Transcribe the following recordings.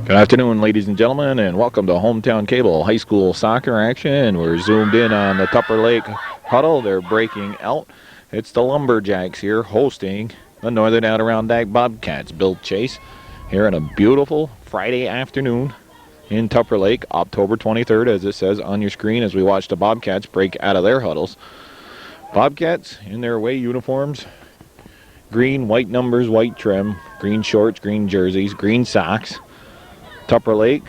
Good afternoon, ladies and gentlemen, and welcome to Hometown Cable High School Soccer action. We're zoomed in on the Tupper Lake huddle. They're breaking out. It's the Lumberjacks here hosting the Northern Adirondack Bobcats. Bill Chase here on a beautiful Friday afternoon in Tupper Lake, October 23rd, as it says on your screen as we watch the Bobcats break out of their huddles. Bobcats in their away uniforms, green, white numbers, white trim, green shorts, green jerseys, green socks. Tupper Lake,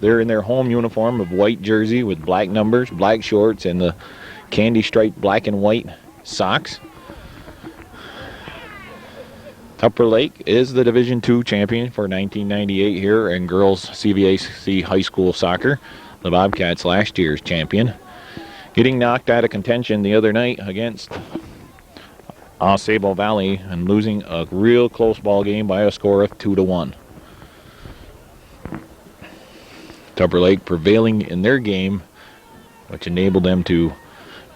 they're in their home uniform of white jersey with black numbers, black shorts, and the candy striped black and white socks. Tupper Lake is the Division II champion for 1998 here in girls CVAC high school soccer. The Bobcats last year's champion. Getting knocked out of contention the other night against Sable Valley and losing a real close ball game by a score of 2-1. Tupper Lake prevailing in their game, which enabled them to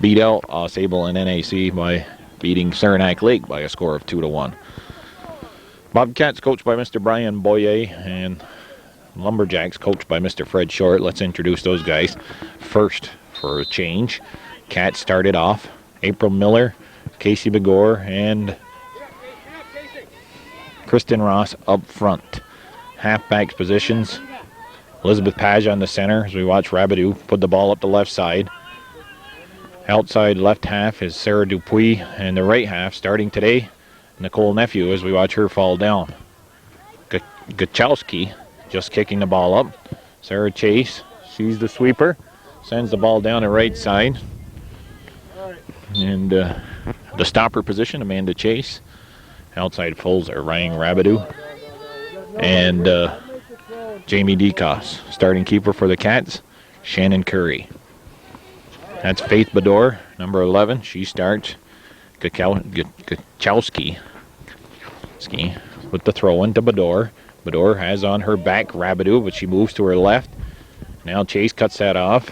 beat out Sable and NAC by beating Saranac Lake by a score of 2-1. Bobcats coached by Mr. Brian Boyer and Lumberjacks coached by Mr. Fred Short. Let's introduce those guys first for a change. Cats started off. April Miller, Casey Begore, and Kristen Ross up front. Halfbacks positions. Elizabeth Page on the center as we watch Rabidou put the ball up the left side. Outside left half is Sarah Dupuis, and the right half starting today, Nicole Nephew as we watch her fall down. Gachowski just kicking the ball up. Sarah Chase, she's the sweeper, sends the ball down the right side. And the stopper position, Amanda Chase. Outside fulls are Ryan Rabidou and Jamie Decos. Starting keeper for the Cats, Shannon Curry. That's Faith Bedore, number 11. She starts. Gachowski with the throw into Bedore. Bedore has on her back Rabidou, but she moves to her left. Now Chase cuts that off.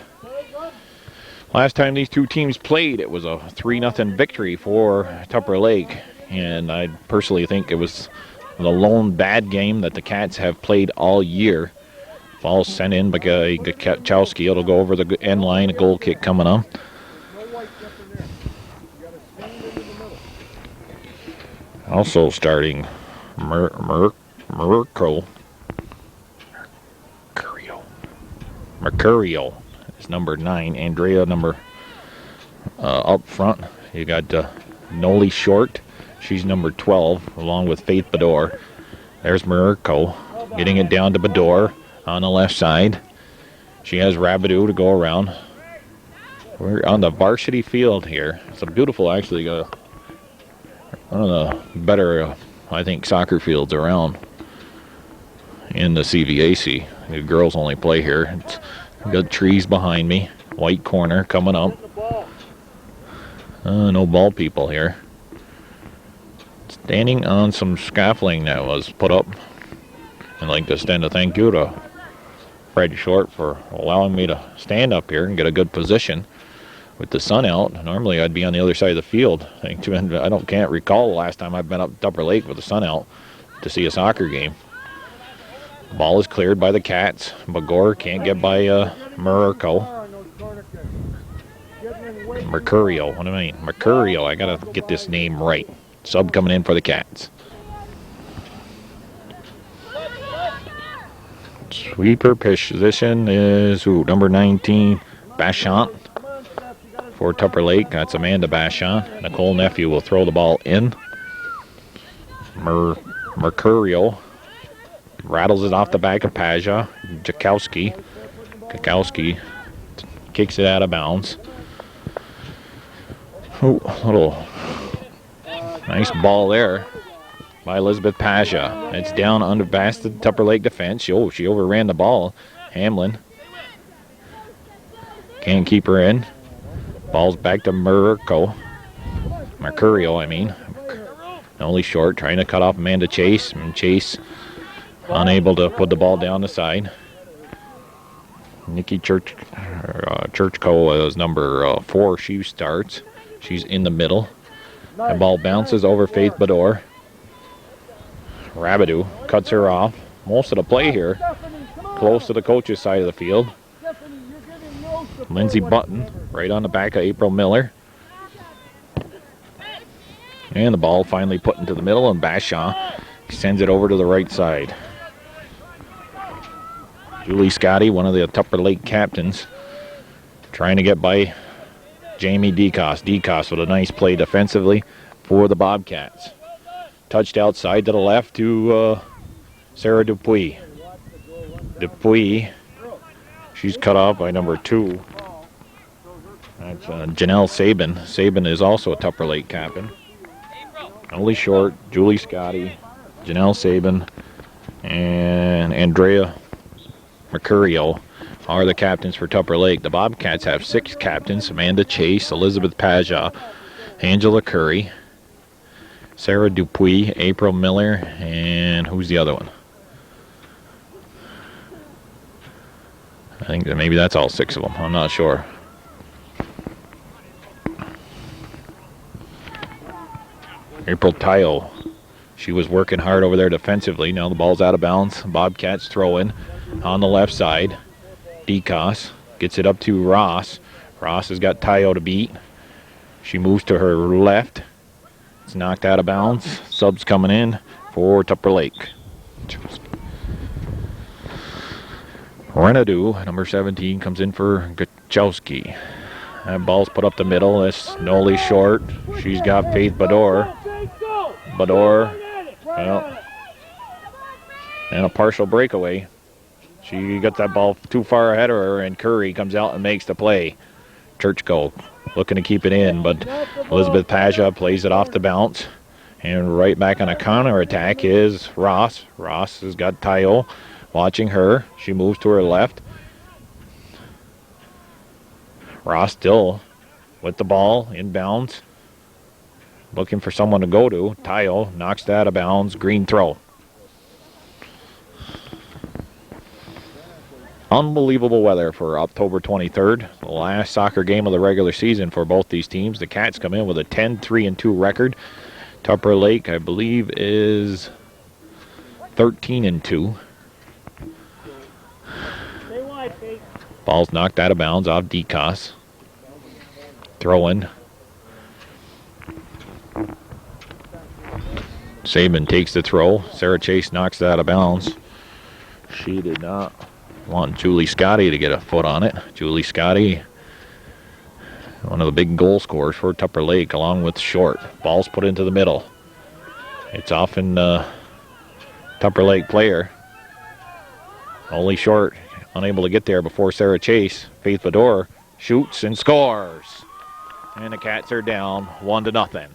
Last time these two teams played, it was a 3-0 victory for Tupper Lake. And I personally think it was the lone bad game that the Cats have played all year. Ball sent in by Gachowski. It'll go over the end line. A goal kick coming up. Also starting Mercurio is number 9. Andrea number up front. You got Noli Short. She's number 12, along with Faith Bedore. There's Murko getting it down to Bedore on the left side. She has Rabidou to go around. We're on the varsity field here. It's a beautiful, actually, one of the better, I think, soccer fields around in the CVAC. The girls only play here. It's got trees behind me. White corner coming up. No ball people here. Standing on some scaffolding that was put up. I'd like to extend a thank you to Fred Short for allowing me to stand up here and get a good position with the sun out. Normally I'd be on the other side of the field. I can't recall the last time I've been up Tupper Lake with the sun out to see a soccer game. Ball is cleared by the Cats. Begore can't get by Mercurio. What do I mean? Mercurio. I gotta get this name right. Sub coming in for the Cats. Sweeper position is number 19, Bachant for Tupper Lake. That's Amanda Bachant. Nicole Nephew will throw the ball in. Mercurio rattles it off the back of Paja. Gachowski kicks it out of bounds. Oh, little nice ball there by Elizabeth Pasha. It's down under past the Tupper Lake defense. She overran the ball. Hamlin can't keep her in. Ball's back to Mercurio, Only Short trying to cut off Amanda Chase. And Chase unable to put the ball down the side. Nikki Churchko is number 4. She starts. She's in the middle. The ball bounces over Faith Bedore. Rabidou cuts her off. Most of the play here close to the coach's side of the field. Lindsey Button right on the back of April Miller. And the ball finally put into the middle, and Bashaw sends it over to the right side. Julie Scotty, one of the Tupper Lake captains, trying to get by Jamie DeCoste. DeCoste with a nice play defensively for the Bobcats. Touched outside to the left to Sarah Dupuis. Dupuis, she's cut off by number 2. That's Janelle Sabin. Sabin is also a Tupper Lake captain. Emily Short, Julie Scotty, Janelle Sabin, and Andrea Mercurio are the captains for Tupper Lake. The Bobcats have 6 captains: Amanda Chase, Elizabeth Paja, Angela Curry, Sarah Dupuis, April Miller, and who's the other one? I think that maybe that's all 6 of them. I'm not sure. April Tayo, she was working hard over there defensively. Now the ball's out of bounds. Bobcats throw in on the left side. DeCoste gets it up to Ross. Ross has got Tayo to beat. She moves to her left. It's knocked out of bounds. Subs coming in for Tupper Lake. Renadu, number 17, comes in for Gachowski. That ball's put up the middle. That's Noli Short. She's got Faith Bador. Bador, well, and a partial breakaway. She got that ball too far ahead of her, and Curry comes out and makes the play. Churchko looking to keep it in, but Elizabeth Paja plays it off the bounce. And right back on a counterattack is Ross. Ross has got Tayo watching her. She moves to her left. Ross still with the ball inbounds, looking for someone to go to. Tayo knocks that out of bounds. Green throw. Unbelievable weather for October 23rd, the last soccer game of the regular season for both these teams. The Cats come in with a 10-3-2 record. Tupper Lake, I believe, is 13-2. Ball's knocked out of bounds off DeCoste. Throw in. Sabin takes the throw. Sarah Chase knocks it out of bounds. She did not want Julie Scotty to get a foot on it. Julie Scotty, one of the big goal scorers for Tupper Lake, along with Short. Ball's put into the middle. It's often Tupper Lake player. Only Short unable to get there before Sarah Chase. Faith Bador shoots and scores. And the Cats are down 1-0.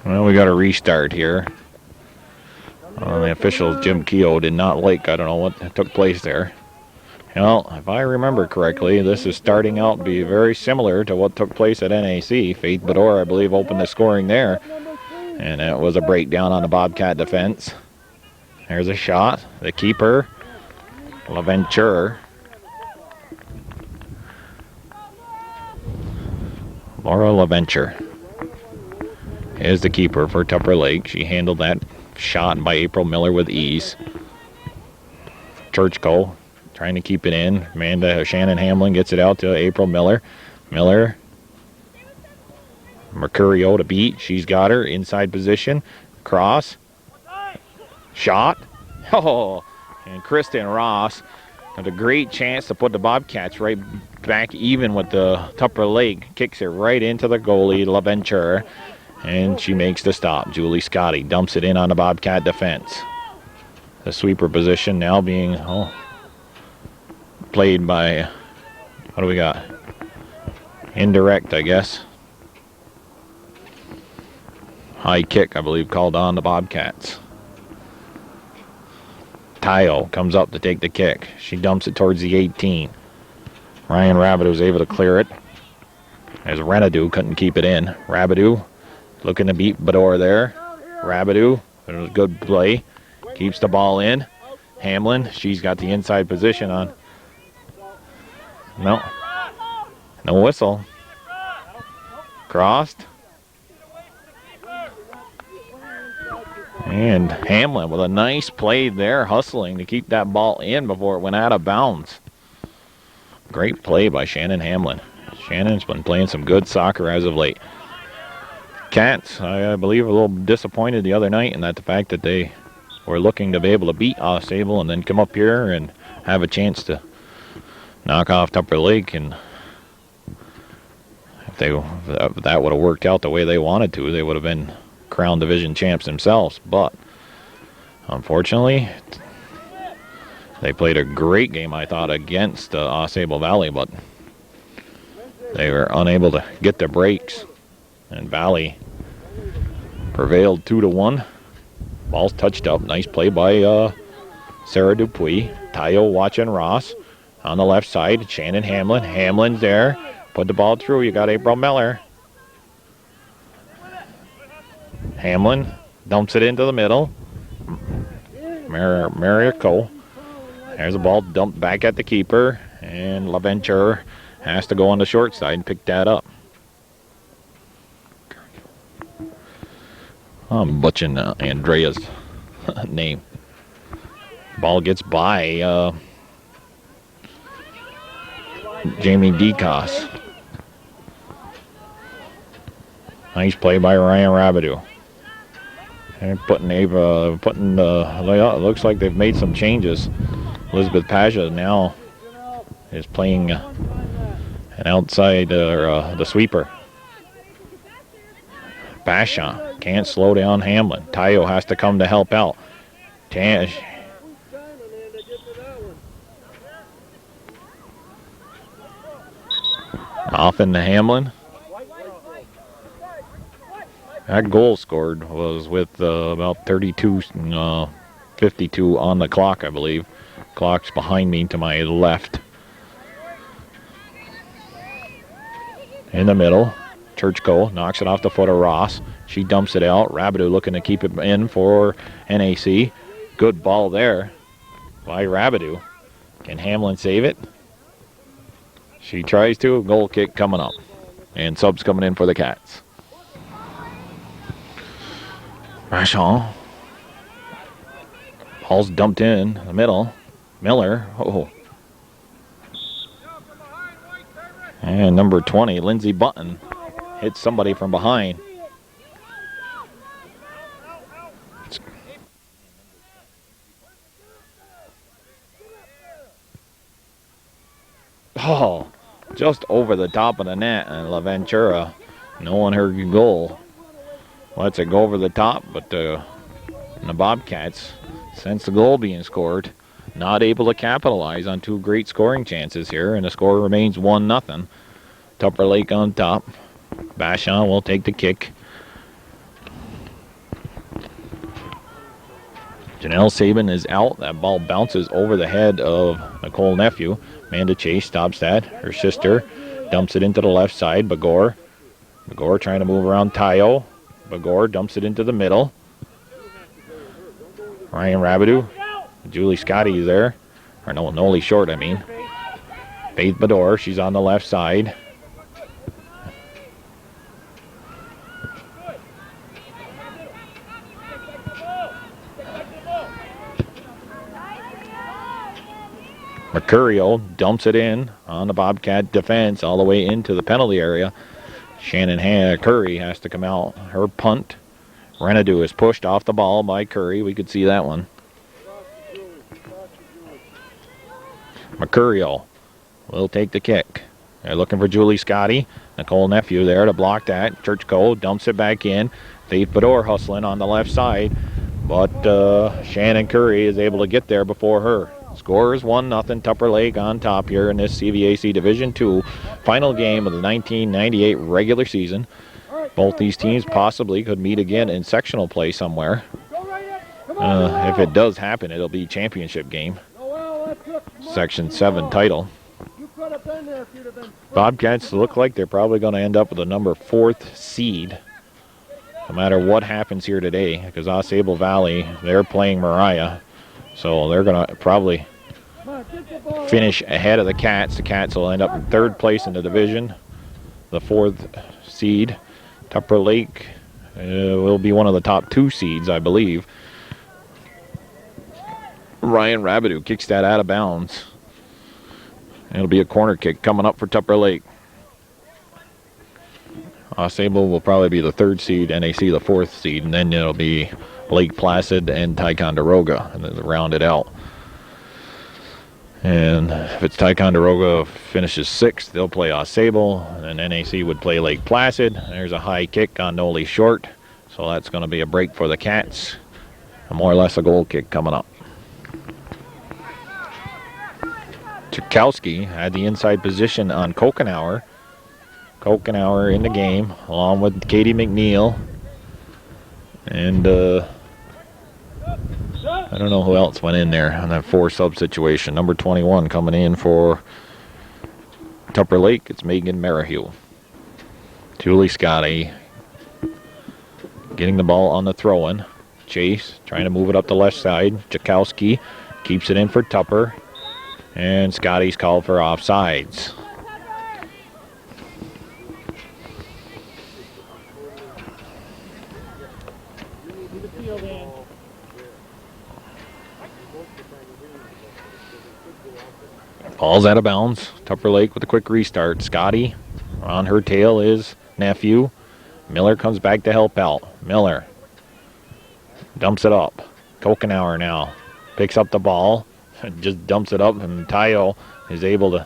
Well, we got a restart here. The official, Jim Keogh, did not like, I don't know what took place there. Well, if I remember correctly, this is starting out to be very similar to what took place at NAC. Faith Bador, I believe, opened the scoring there. And it was a breakdown on the Bobcat defense. There's a shot. The keeper, LaVenture. Laura LaVenture is the keeper for Tupper Lake. She handled that shot by April Miller with ease. Churchko trying to keep it in. Shannon Hamlin gets it out to April Miller. Miller. Mercurio to beat. She's got her inside position. Cross. Shot. Oh, and Kristen Ross had a great chance to put the Bobcats right back even with the Tupper Lake. Kicks it right into the goalie, LaVenture, and she makes the stop. Julie Scotty dumps it in on the Bobcat defense. The sweeper position now being played by, what do we got? Indirect, I guess. High kick, I believe, called on the Bobcats. Tayo comes up to take the kick. She dumps it towards the 18. Ryan Rabideau was able to clear it, as Renadu couldn't keep it in. Rabideau looking to beat Bador there. Rabideau, it was a good play. Keeps the ball in. Hamlin, she's got the inside position on. No. No whistle. Crossed. And Hamlin with a nice play there, hustling to keep that ball in before it went out of bounds. Great play by Shannon Hamlin. Shannon's been playing some good soccer as of late. Cats, I believe, were a little disappointed the other night in that the fact that they were looking to be able to beat Sable and then come up here and have a chance to knock off Tupper Lake. And if that would have worked out the way they wanted to, they would have been Crown Division champs themselves. But unfortunately, they played a great game, I thought, against Sable Valley, but they were unable to get their breaks. And Valley prevailed 2-1. Ball's touched up. Nice play by Sarah Dupuis. Tayo watching Ross. On the left side, Shannon Hamlin. Hamlin's there. Put the ball through. You got April Miller. Hamlin dumps it into the middle. Marico. There's the ball dumped back at the keeper. And LaVenture has to go on the short side and pick that up. I'm butchering Andrea's name. Ball gets by Jamie DeCoss. Nice play by Ryan Rabideau. And looks like they've made some changes. Elizabeth Pasha now is playing an outside the sweeper. Pasha can't slow down Hamlin. Tayo has to come to help out. Tash. Off into Hamlin. That goal scored was with about 52 on the clock, I believe. Clock's behind me to my left. In the middle. Churchko knocks it off the foot of Ross. She dumps it out. Rabideau looking to keep it in for NAC. Good ball there by Rabideau. Can Hamlin save it? She tries to. Goal kick coming up. And subs coming in for the Cats. Rachel. Ball's dumped in the middle. Miller. Oh. And number 20, Lindsay Button, hits somebody from behind. Oh, just over the top of the net, and LaVentura, knowing her goal, lets it go over the top, but the Bobcats, since the goal being scored, not able to capitalize on two great scoring chances here, and the score remains 1-0. Tupper Lake on top. Bashon will take the kick. Janelle Sabin is out. That ball bounces over the head of Nicole Nephew. Amanda Chase stops that. Her sister dumps it into the left side. Bagor trying to move around Tayo. Bagor dumps it into the middle. Ryan Rabideau. Julie Scotty is there. Or no, Noli Short, I mean. Faith Bador, she's on the left side. Mercurio dumps it in on the Bobcat defense all the way into the penalty area. Shannon Curry has to come out. Her punt. Renadu is pushed off the ball by Curry. We could see that one. Mercurio will take the kick. They're looking for Julie Scotty. Nicole Nephew there to block that. Churchko dumps it back in. Faith Bador hustling on the left side. But Shannon Curry is able to get there before her. Score is 1-0. Tupper Lake on top here in this CVAC Division II final game of the 1998 regular season. Both these teams possibly could meet again in sectional play somewhere. If it does happen, it'll be championship game. Section 7 title. Bobcats look like they're probably going to end up with a number 4th seed, no matter what happens here today, because Sable Valley, they're playing Mariah, so they're going to probably finish ahead of the Cats. The Cats will end up in 3rd place in the division. The 4th seed, Tupper Lake, will be one of the top 2 seeds, I believe. Ryan Rabideau kicks that out of bounds. It'll be a corner kick coming up for Tupper Lake. Sable will probably be the 3rd seed, NAC the 4th seed, and then it'll be Lake Placid and Ticonderoga, and then round it out. And if it's Ticonderoga finishes 6th, they'll play Sable, and NAC would play Lake Placid. There's a high kick on Noli Short, so that's going to be a break for the Cats. More or less a goal kick coming up. Tchaikovsky had the inside position on Kokenauer. Kokenauer in the game, along with Katie McNeil. And I don't know who else went in there on that 4-sub situation. Number 21 coming in for Tupper Lake. It's Megan Merrihew. Julie Scotty getting the ball on the throw-in. Chase trying to move it up the left side. Tchaikovsky keeps it in for Tupper. And Scotty's called for offsides. Ball's out of bounds. Tupper Lake with a quick restart. Scotty on her tail is Nephew. Miller comes back to help out. Miller dumps it up. Kokenauer now picks up the ball. Just dumps it up, and Tayo is able to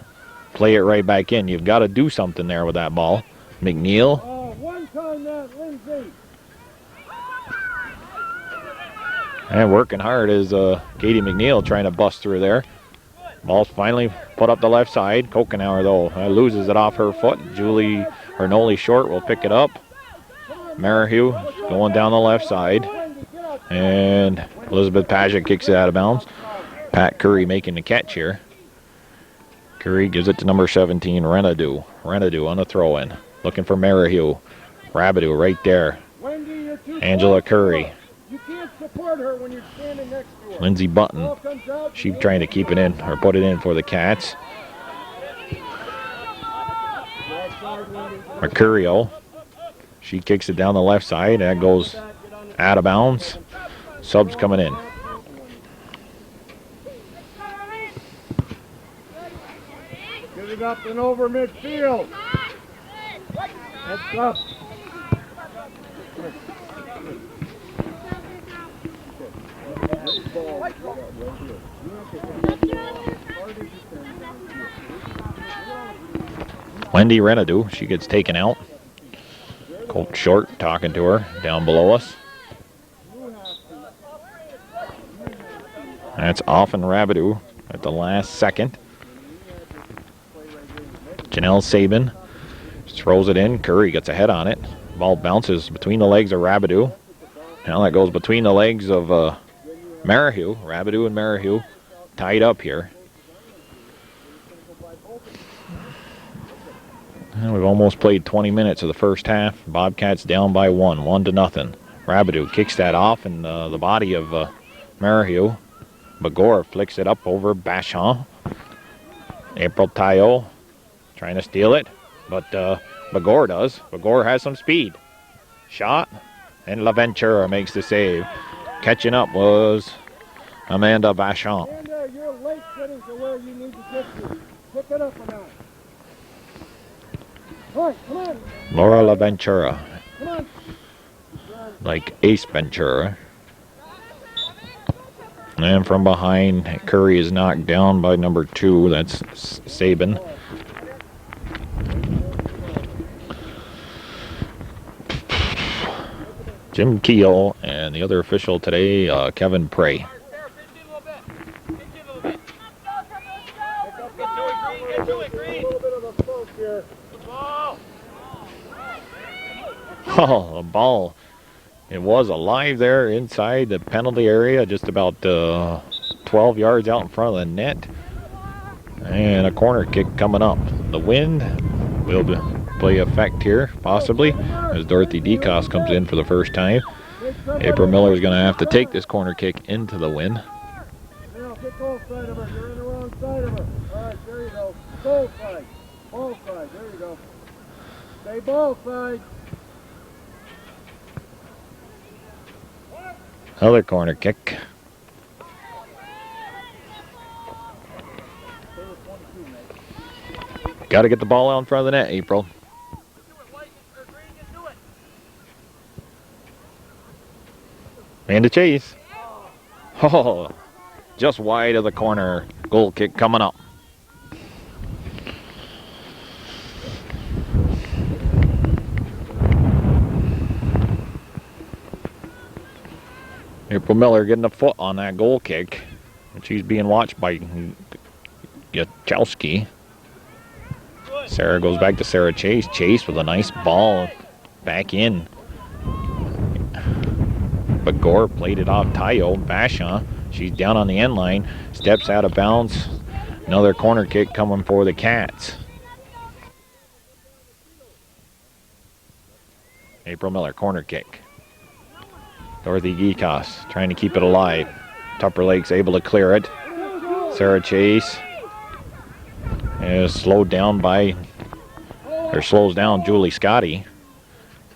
play it right back in. You've got to do something there with that ball. McNeil. And working hard is Katie McNeil trying to bust through there. Ball's finally put up the left side. Kokenauer, though, loses it off her foot. Noli Short will pick it up. Merrihew going down the left side. And Elizabeth Paget kicks it out of bounds. Pat Curry making the catch here. Curry gives it to number 17, Renadu. Renadu on the throw-in. Looking for Merrihew. Rabideau right there. Angela Curry. You can't support her when you're standing next to her. Lindsay Button. She trying to keep it in, or put it in for the Cats. Mercurio. She kicks it down the left side. That goes out of bounds. Subs coming in. Get it up and over midfield. That's up. Wendy Renadu, she gets taken out. Colt Short talking to her down below us. That's off and Rabideau at the last second. Janelle Sabin throws it in. Curry gets a head on it. Ball bounces between the legs of Rabideau. Now that goes between the legs of Merrihew. Rabideau and Merrihew tied up here. And we've almost played 20 minutes of the first half. Bobcats down by 1-0. Rabideau kicks that off in the body of Merrihew. Bagor flicks it up over Bachon. April Tayo trying to steal it, but Bagor does. Bagor has some speed. Shot, and LaVentura makes the save. Catching up was Amanda Bachon. You're late getting to where you need to get to. Pick it up a notch. All right, come on. Laura LaVentura. Come on. Like Ace Ventura. And from behind, Curry is knocked down by number 2. That's Sabin. Jim Keel and the other official today, Kevin Prey. Oh, the ball. It was alive there inside the penalty area, just about 12 yards out in front of the net. And a corner kick coming up. The wind will play effect here, possibly, as Dorothy Decos comes in for the first time. April Miller is going to have to take this corner kick into the wind. inside of her. All right, there you go. Ball side. Ball side. There you go. Stay ball side. Another corner kick. Got to get the ball out in front of the net, April. And to Chase. Oh, just wide of the corner. Goal kick coming up. April Miller getting a foot on that goal kick. And she's being watched by Yachowski. Sarah goes back to Sarah Chase. Chase with a nice ball back in. But Gore played it off Tayo. Basha, she's down on the end line. Steps out of bounds. Another corner kick coming for the Cats. April Miller, corner kick. Dorothy Geekos trying to keep it alive. Tupper Lake's able to clear it. Sarah Chase is slowed down by, or slows down Julie Scotty.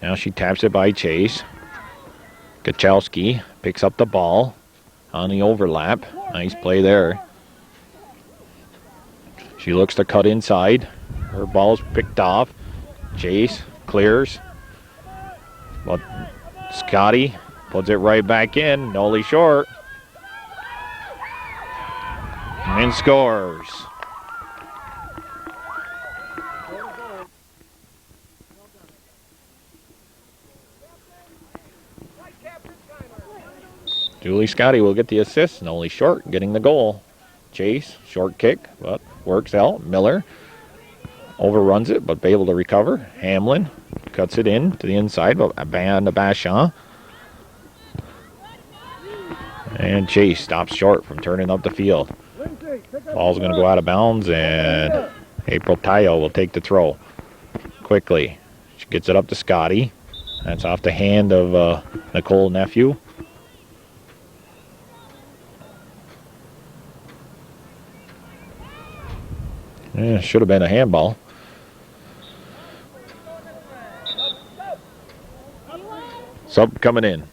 Now she taps it by Chase. Kachowski picks up the ball on the overlap. Nice play there. She looks to cut inside. Her ball's picked off. Chase clears. But Scotty puts it right back in. Nolly short. And scores. Julie Scotty will get the assist. Nolly short getting the goal. Chase, short kick, but works out. Miller overruns it, but able to recover. Hamlin cuts it in to the inside, but a band to Basham. And Chase stops short from turning up the field. Ball's going to go out of bounds, and April Tayo will take the throw quickly. She gets it up to Scotty. That's off the hand of Nicole Nephew. Yeah, should have been a handball. Sub coming in.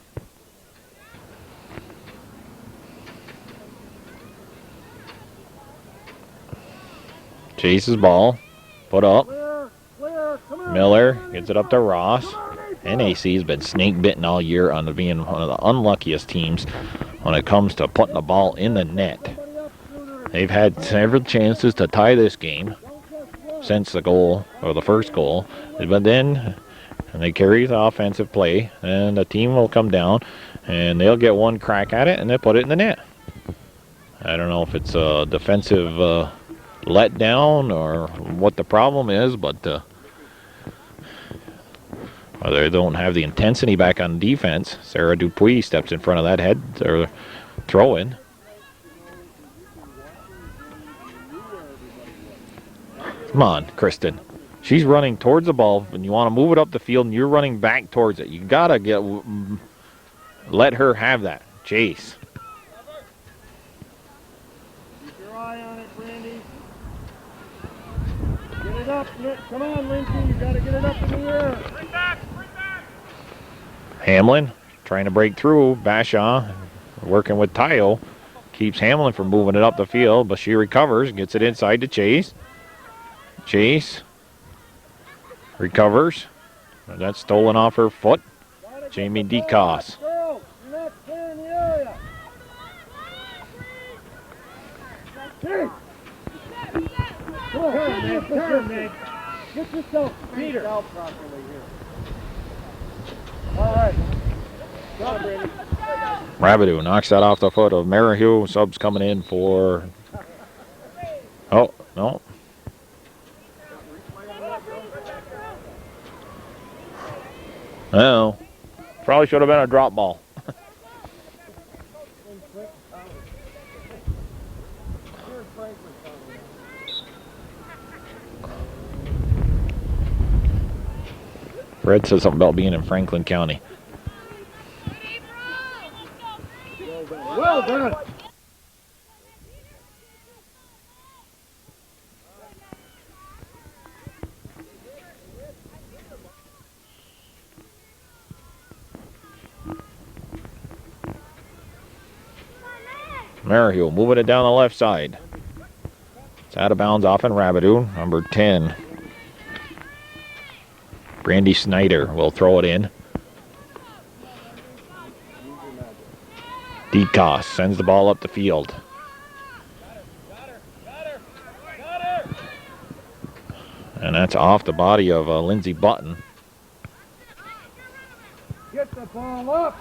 Chase's ball. Put up. Miller gets it up to Ross. NAC has been snake bitten all year on being one of the unluckiest teams when it comes to putting the ball in the net. They've had several chances to tie this game since the goal, or the first goal. But then they carry the offensive play, and the team will come down, and they'll get one crack at it, and they'll put it in the net. I don't know if it's a defensive letdown or what the problem is, but or they don't have the intensity back on defense. Sarah Dupuis steps in front of that head or throw-in. Come on, Kristen. She's running towards the ball, and you want to move it up the field, and you're running back towards it. You gotta let her have that. Chase. Keep your eye on it, Brandy. Get it up. Come on, Lindsay. You gotta get it up in the air. Bring back. Hamlin trying to break through. Bashaw working with Tayo. Keeps Hamlin from moving it up the field, but she recovers, gets it inside to Chase. Chase recovers. That's stolen off her foot. Jamie DeCoss. Girls, you're not clearing the area. Turn, man. Get yourself Peter out properly here. All right. Go on, Brady. Rabideau knocks that off the foot of Merrihew. Subs coming in for... Oh, no. No. Probably should have been a drop ball. Fred said something about being in Franklin County. Well done. Merrill moving it down the left side. It's out of bounds off in Rabideau, number 10. Brandy Snyder will throw it in. DeCoss sends the ball up the field. And that's off the body of Lindsey Button. Get the ball up.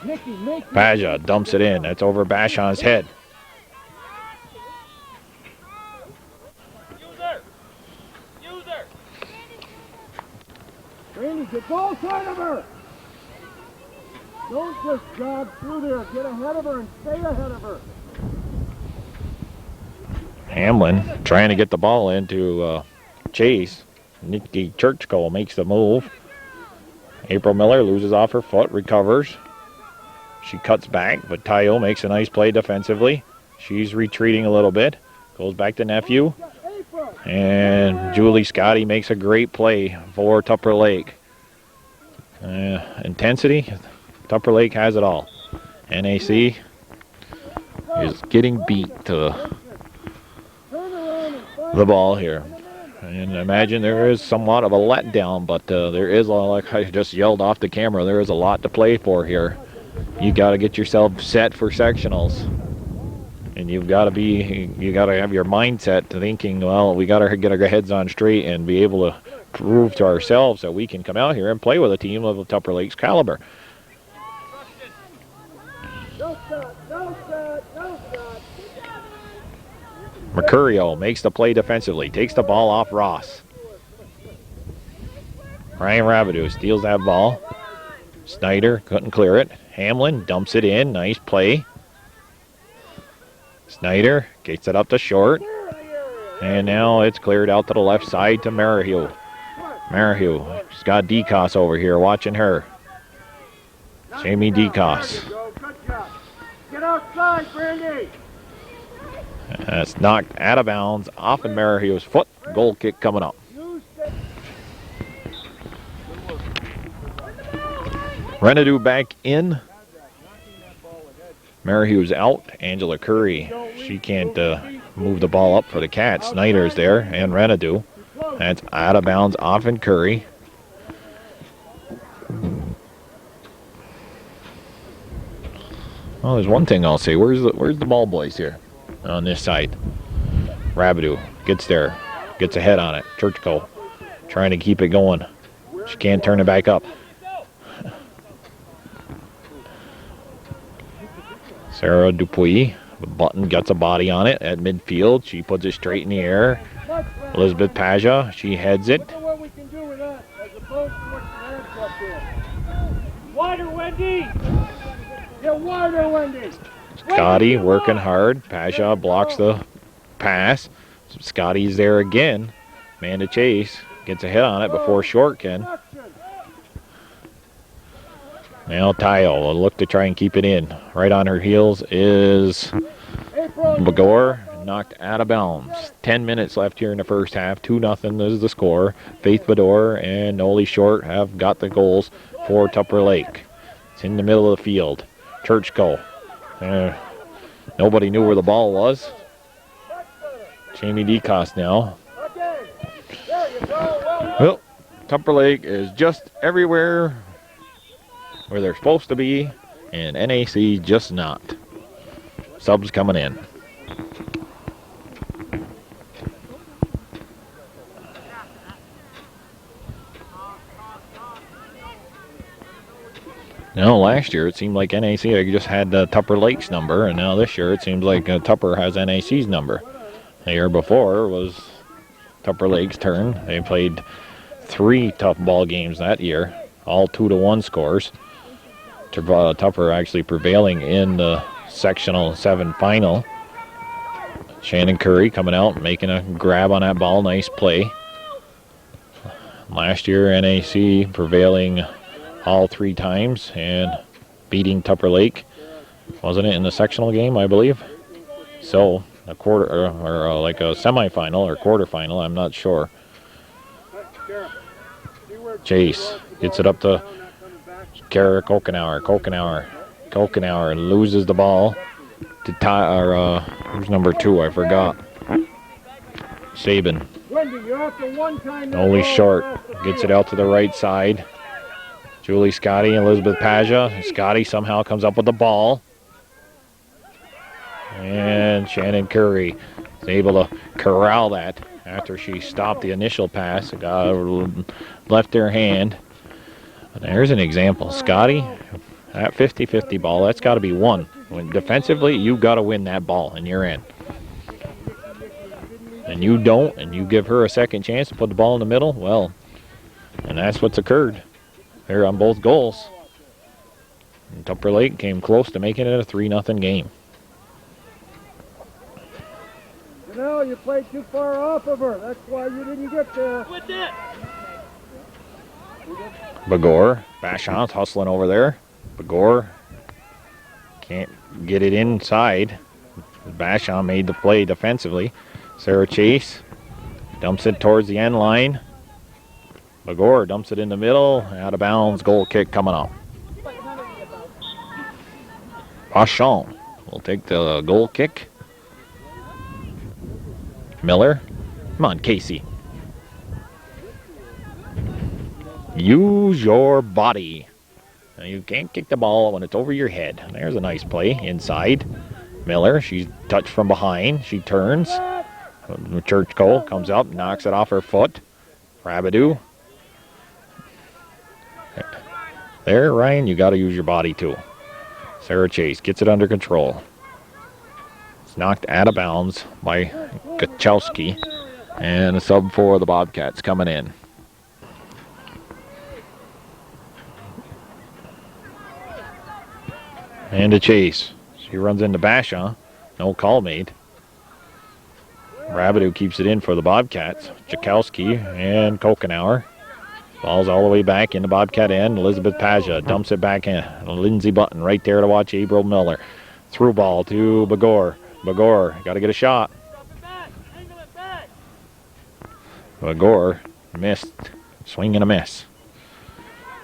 Nicky, Paja dumps it in. That's over Bashon's head. Randy, get ball side of her. Don't just jog through there. Get ahead of her and stay ahead of her. Hamlin trying to get the ball into Chase. Nikki Churchcole makes the move. April Miller loses off her foot, recovers. She cuts back, but Tayo makes a nice play defensively. She's retreating a little bit. Goes back to Nephew. And Julie Scotty makes a great play for Tupper Lake. Intensity, Tupper Lake has it all. NAC is getting beat to the ball here. And I imagine there is somewhat of a letdown, but there is, like I just yelled off the camera, there is a lot to play for here. You got to get yourself set for sectionals. And you got to have your mindset to thinking, well, we got to get our heads on straight and be able to prove to ourselves that we can come out here and play with a team of Tupper Lake's caliber. Mercurio makes the play defensively, takes the ball off Ross. Ryan Rabideau steals that ball. Snyder couldn't clear it. Hamlin dumps it in, nice play. Snyder gets it up to short. And now it's cleared out to the left side to Merrihew. Merrihew, she's got DeCoss over here watching her. Jamie DeCoss. Get outside, Brandy. That's knocked out of bounds off in Merrihew's foot. Goal kick coming up. Renadu back in. Merrihew's out. Angela Curry, she can't move the ball up for the Cats. Snyder's there and Renadu. That's out of bounds off in Curry. Well, there's one thing I'll say. Where's the ball boys here on this side? Rabideau gets there, gets ahead on it. Churchco trying to keep it going. She can't turn it back up. Sarah Dupuis, the Button gets a body on it at midfield. She puts it straight in the air. Elizabeth Paja, she heads it. Look at what we can do with that, as opposed to what your hands up there. Wider, Wendy! Get wider, Wendy! Scotty working hard. Paja blocks the pass. Scotty's there again. Amanda Chase gets a hit on it before Short can. Now Tayo will look to try and keep it in. Right on her heels is Bagor, knocked out of bounds. 10 minutes left here in the first half. 2-0 is the score. Faith Bador and Noli Short have got the goals for Tupper Lake. It's in the middle of the field. Churchco. Nobody knew where the ball was. Jamie DeCoss now. Well, Tupper Lake is just everywhere where they're supposed to be, and NAC just not. Subs coming in. Now, last year it seemed like NAC just had Tupper Lake's number, and now this year it seems like Tupper has NAC's number. The year before was Tupper Lake's turn. They played 3 tough ball games that year, all 2-1 scores. Tupper actually prevailing in the sectional 7 final. Shannon Curry coming out and making a grab on that ball. Nice play. Last year NAC prevailing all 3 times and beating Tupper Lake. Wasn't it in the sectional game, I believe? So a quarter or like a semifinal or quarterfinal, I'm not sure. Chase gets it up to Kara Kokenauer. Kokenauer Kokenauer loses the ball to who's number 2? I forgot. Saban. Only short. Gets it out to the right side. Julie Scotty, Elizabeth Paja. Scotty somehow comes up with the ball. And Shannon Curry is able to corral that after she stopped the initial pass. It got left their hand. And there's an example. Scotty, that 50-50 ball, that's got to be won. When defensively, you've got to win that ball, and you're in. And you don't, and you give her a second chance to put the ball in the middle, well, and that's what's occurred there on both goals. And Tupper Lake came close to making it a 3-0 game. You know, you played too far off of her. That's why you didn't get there. Bagor, Bashant's hustling over there. Bagor can't get it inside. Bashant made the play defensively. Sarah Chase dumps it towards the end line. Bagor dumps it in the middle. Out of bounds, goal kick coming up. Bashant will take the goal kick. Miller, come on, Casey. Use your body. Now, you can't kick the ball when it's over your head. There's a nice play inside. Miller, she's touched from behind. She turns. Churchko comes up, knocks it off her foot. Rabidou. There, Ryan, you got to use your body too. Sarah Chase gets it under control. It's knocked out of bounds by Gachowski. And a sub for the Bobcats coming in. And a chase. She runs into Bashant. No call made. Rabidou keeps it in for the Bobcats. Jakowski and Kokenauer. Ball's all the way back in the Bobcat end. Elizabeth Paja dumps it back in. Lindsay Button right there to watch April Miller. Through ball to Bagor. Bagor, got to get a shot. Bagor missed. Swing and a miss.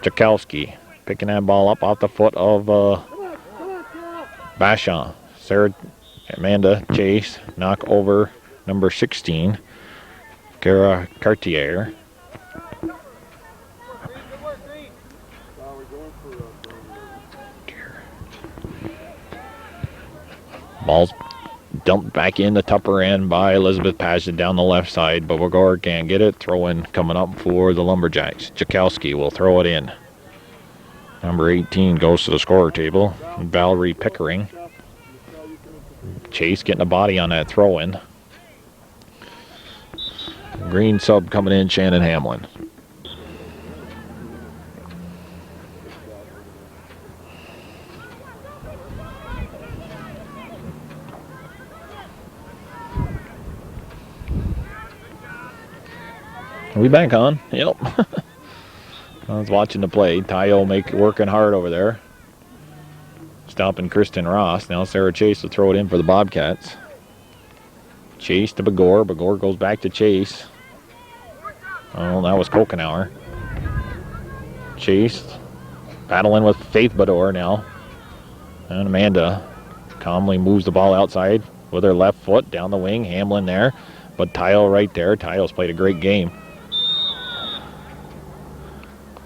Jakowski picking that ball up off the foot of Bashant. Sarah Amanda Chase knock over number 16, Kara Cartier. Ball's dumped back in the Tupper end by Elizabeth Paget down the left side, but Bagor can't get it. Throw in coming up for the Lumberjacks. Jakowski will throw it in. Number 18 goes to the scorer table. Valerie Pickering. Chase getting a body on that throw-in. Green sub coming in, Shannon Hamlin. Are we back on? Yep. I was watching the play. Tayo working hard over there. Stopping Kristen Ross. Now Sarah Chase will throw it in for the Bobcats. Chase to Bagor. Bagor goes back to Chase. Oh, that was Kokenauer. Chase battling with Faith Bador now. And Amanda calmly moves the ball outside with her left foot down the wing. Hamlin there. But Tayo right there. Tayo's played a great game.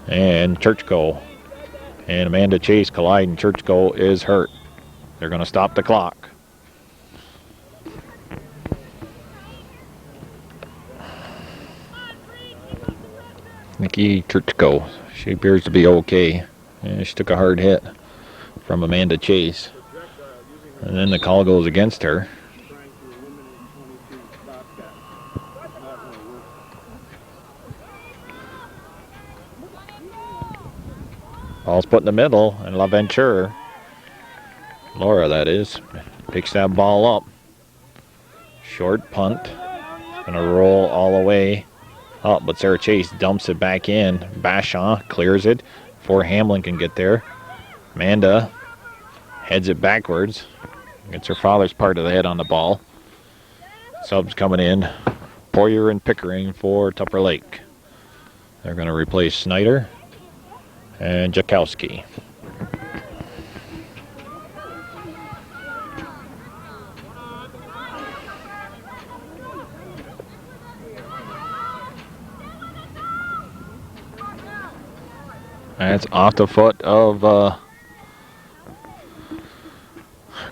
And Churchko and Amanda Chase collide, and Churchko is hurt. They're going to stop the clock. Nikki Churchko, she appears to be okay. And she took a hard hit from Amanda Chase. And then the call goes against her. Ball's put in the middle, and LaVenture, Laura that is, picks that ball up. Short punt. Gonna roll all the way up, but Sarah Chase dumps it back in. Bashant clears it before Hamlin can get there. Amanda heads it backwards. Gets her father's part of the head on the ball. Subs coming in. Poyer and Pickering for Tupper Lake. They're gonna replace Snyder and Jakowski. That's off the foot of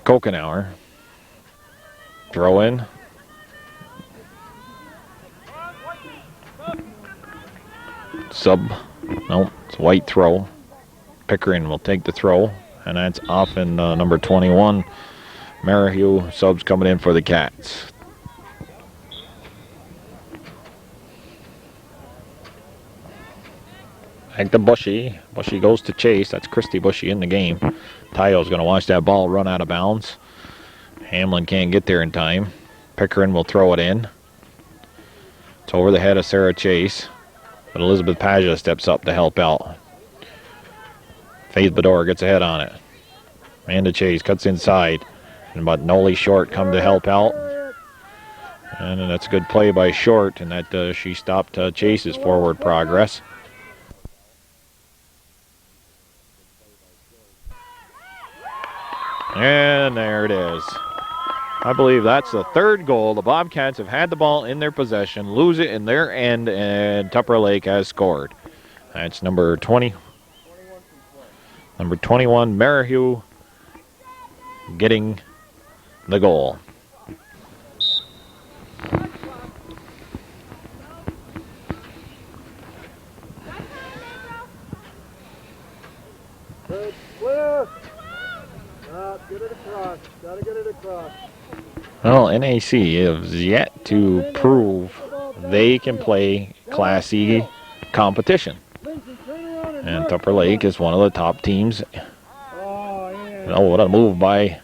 Kokenauer. Throw in. Sub. Nope, it's white throw. Pickering will take the throw, and that's off in number 21. Merrihew subs coming in for the Cats. Back to Bushy. Bushy goes to chase. That's Christy Bushy in the game. Tayo's going to watch that ball run out of bounds. Hamlin can't get there in time. Pickering will throw it in. It's over the head of Sarah Chase. But Elizabeth Paja steps up to help out. Faith Bedore gets ahead on it. Amanda Chase cuts inside. But Noli Short come to help out. And that's a good play by Short. And that she stopped Chase's forward progress. And there it is. I believe that's the third goal. The Bobcats have had the ball in their possession, lose it in their end, and Tupper Lake has scored. That's number 20. Number 21, Merrihew, getting the goal. Clear. Get it across. Gotta get it across. Well, NAC has yet to prove they can play Class C competition. And Tupper Lake is one of the top teams. Oh, what a move by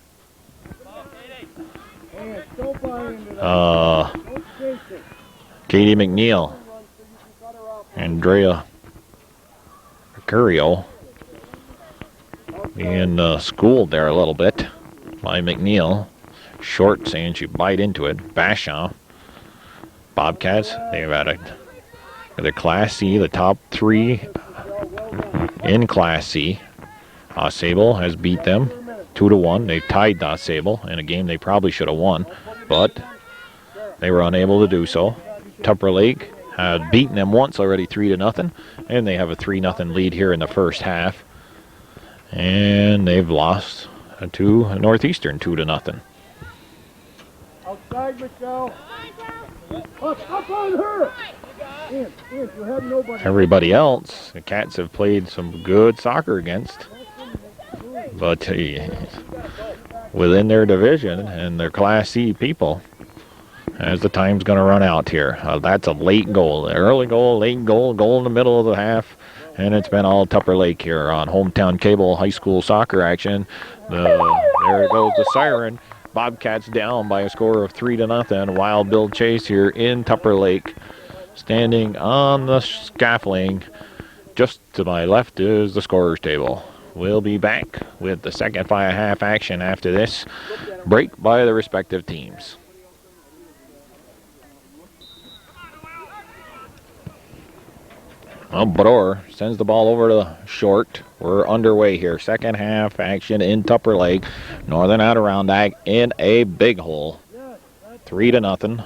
Katie McNeil. Andrea Mercurio being schooled there a little bit by McNeil. Short saying she bite into it. Basham. Bobcats, they've had the Class C, the top three in Class C. Sable has beat them 2-1. They tied Sable in a game they probably should have won, but they were unable to do so. Tupper Lake had beaten them once already 3-0, and they have a 3-0 lead here in the first half. And they've lost to Northeastern 2-0. Outside, Michelle. Up on her. You have nobody. Everybody else, the Cats have played some good soccer against, but within their division and their Class C people, as the time's going to run out here. That's a late goal, early goal, late goal, goal in the middle of the half, and it's been all Tupper Lake here on Hometown Cable High School Soccer action. There goes the siren. Bobcats down by a score of 3-0. Wild Bill Chase here in Tupper Lake, standing on the scaffolding. Just to my left is the scorer's table. We'll be back with the second half action after this break by the respective teams. Well, Bador sends the ball over to Short. We're underway here. Second half action in Tupper Lake. Northern Adirondack in a big hole. 3-0.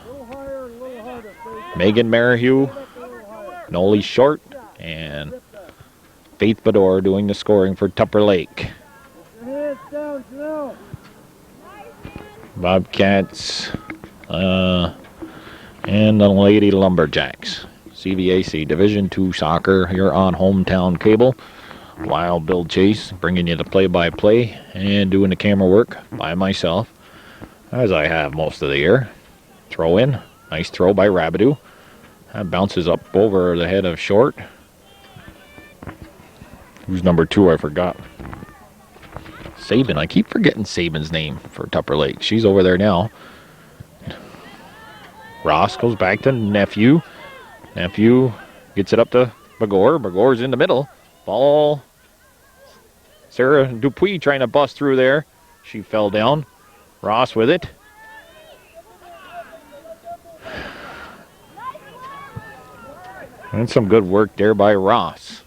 Megan Merrihew, Noli Short, and Faith Bador doing the scoring for Tupper Lake. Bobcats and the Lady Lumberjacks. CVAC Division II Soccer here on Hometown Cable. Wild Bill Chase bringing you the play-by-play and doing the camera work by myself, as I have most of the year. Throw in. Nice throw by Rabideau. That bounces up over the head of Short. Who's number 2? I forgot. Sabin. I keep forgetting Sabin's name for Tupper Lake. She's over there now. Ross goes back to Nephew. Nephew gets it up to Bagor. Bagor's in the middle. Ball. Sarah Dupuis trying to bust through there. She fell down. Ross with it. And some good work there by Ross.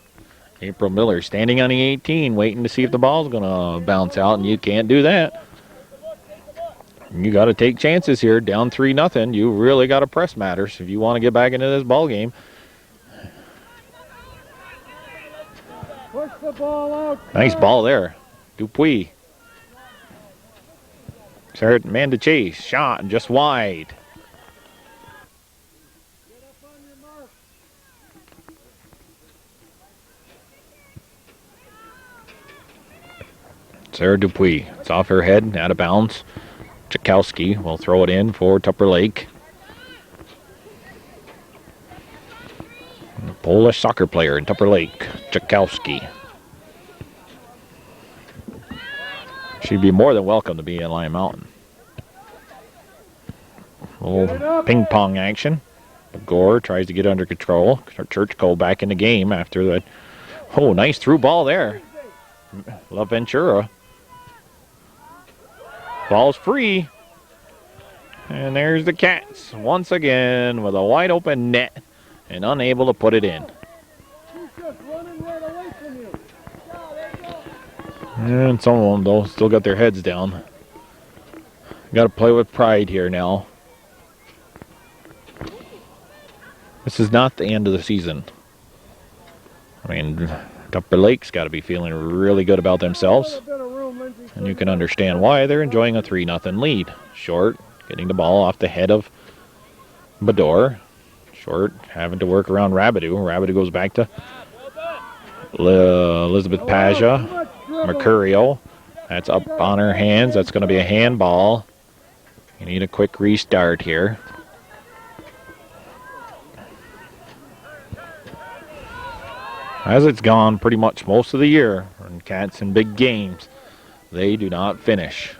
April Miller standing on the 18, waiting to see if the ball's going to bounce out, and you can't do that. You got to take chances here. Down 3-0. You really got to press matters if you want to get back into this ball game. Push The ball out. Nice ball there. Dupuis. Sarah man to chase. Shot and just wide. Get up on your mark. Sarah Dupuis. It's off her head, out of bounds. Tchaikovsky will throw it in for Tupper Lake. A Polish soccer player in Tupper Lake, Tchaikovsky. She'd be more than welcome to be in Lime Mountain. A little ping pong action. Gore tries to get under control. Churchko back in the game after that. Oh, nice through ball there. La Ventura. Ball's free. And there's the Cats once again with a wide open net and unable to put it in. She's just running right away from you. And some of them, though, still got their heads down. Got to play with pride here now. This is not the end of the season. I mean, Tupper Lake's got to be feeling really good about themselves. And you can understand why they're enjoying a 3-0 lead. Short, getting the ball off the head of Bador. Short, having to work around Rabideau. Rabideau goes back to Elizabeth Paja. Mercurio. That's up on her hands. That's going to be a handball. You need a quick restart here. As it's gone pretty much most of the year, when Cats in big games, they do not finish.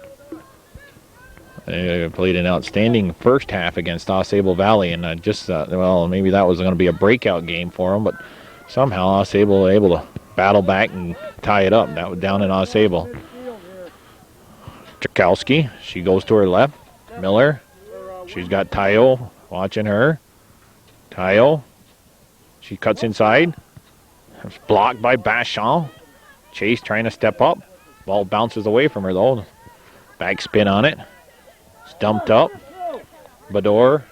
They played an outstanding first half against Ausable Valley, and I just thought, well, maybe that was going to be a breakout game for them, but somehow Ausable was able to battle back and tie it up. That was down in Ausable. Tchaikovsky, she goes to her left. Miller, she's got Tayo watching her. Tayo, she cuts inside. It's blocked by Bachon. Chase trying to step up. Ball bounces away from her though. Back spin on it. It's dumped up. Bador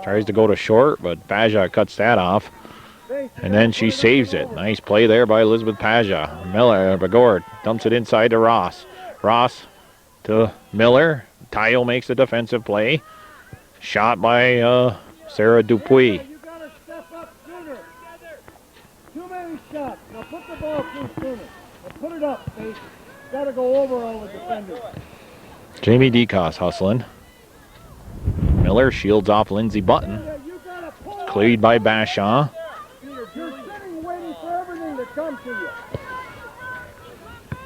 tries to go to short, but Paja cuts that off. And then she saves it. Nice play there by Elizabeth Paja. Miller, Bagor dumps it inside to Ross. Ross to Miller. Tayo makes the defensive play. Shot by Sarah Dupuis. You gotta step up sooner. Too many shots. Now put the ball through sooner. Now put it up, Faith. Gotta go over all the defenders. Jamie DeCoss hustling. Miller shields off Lindsay Button. Cleared by Bachon. You're sitting waiting for everything to come to you.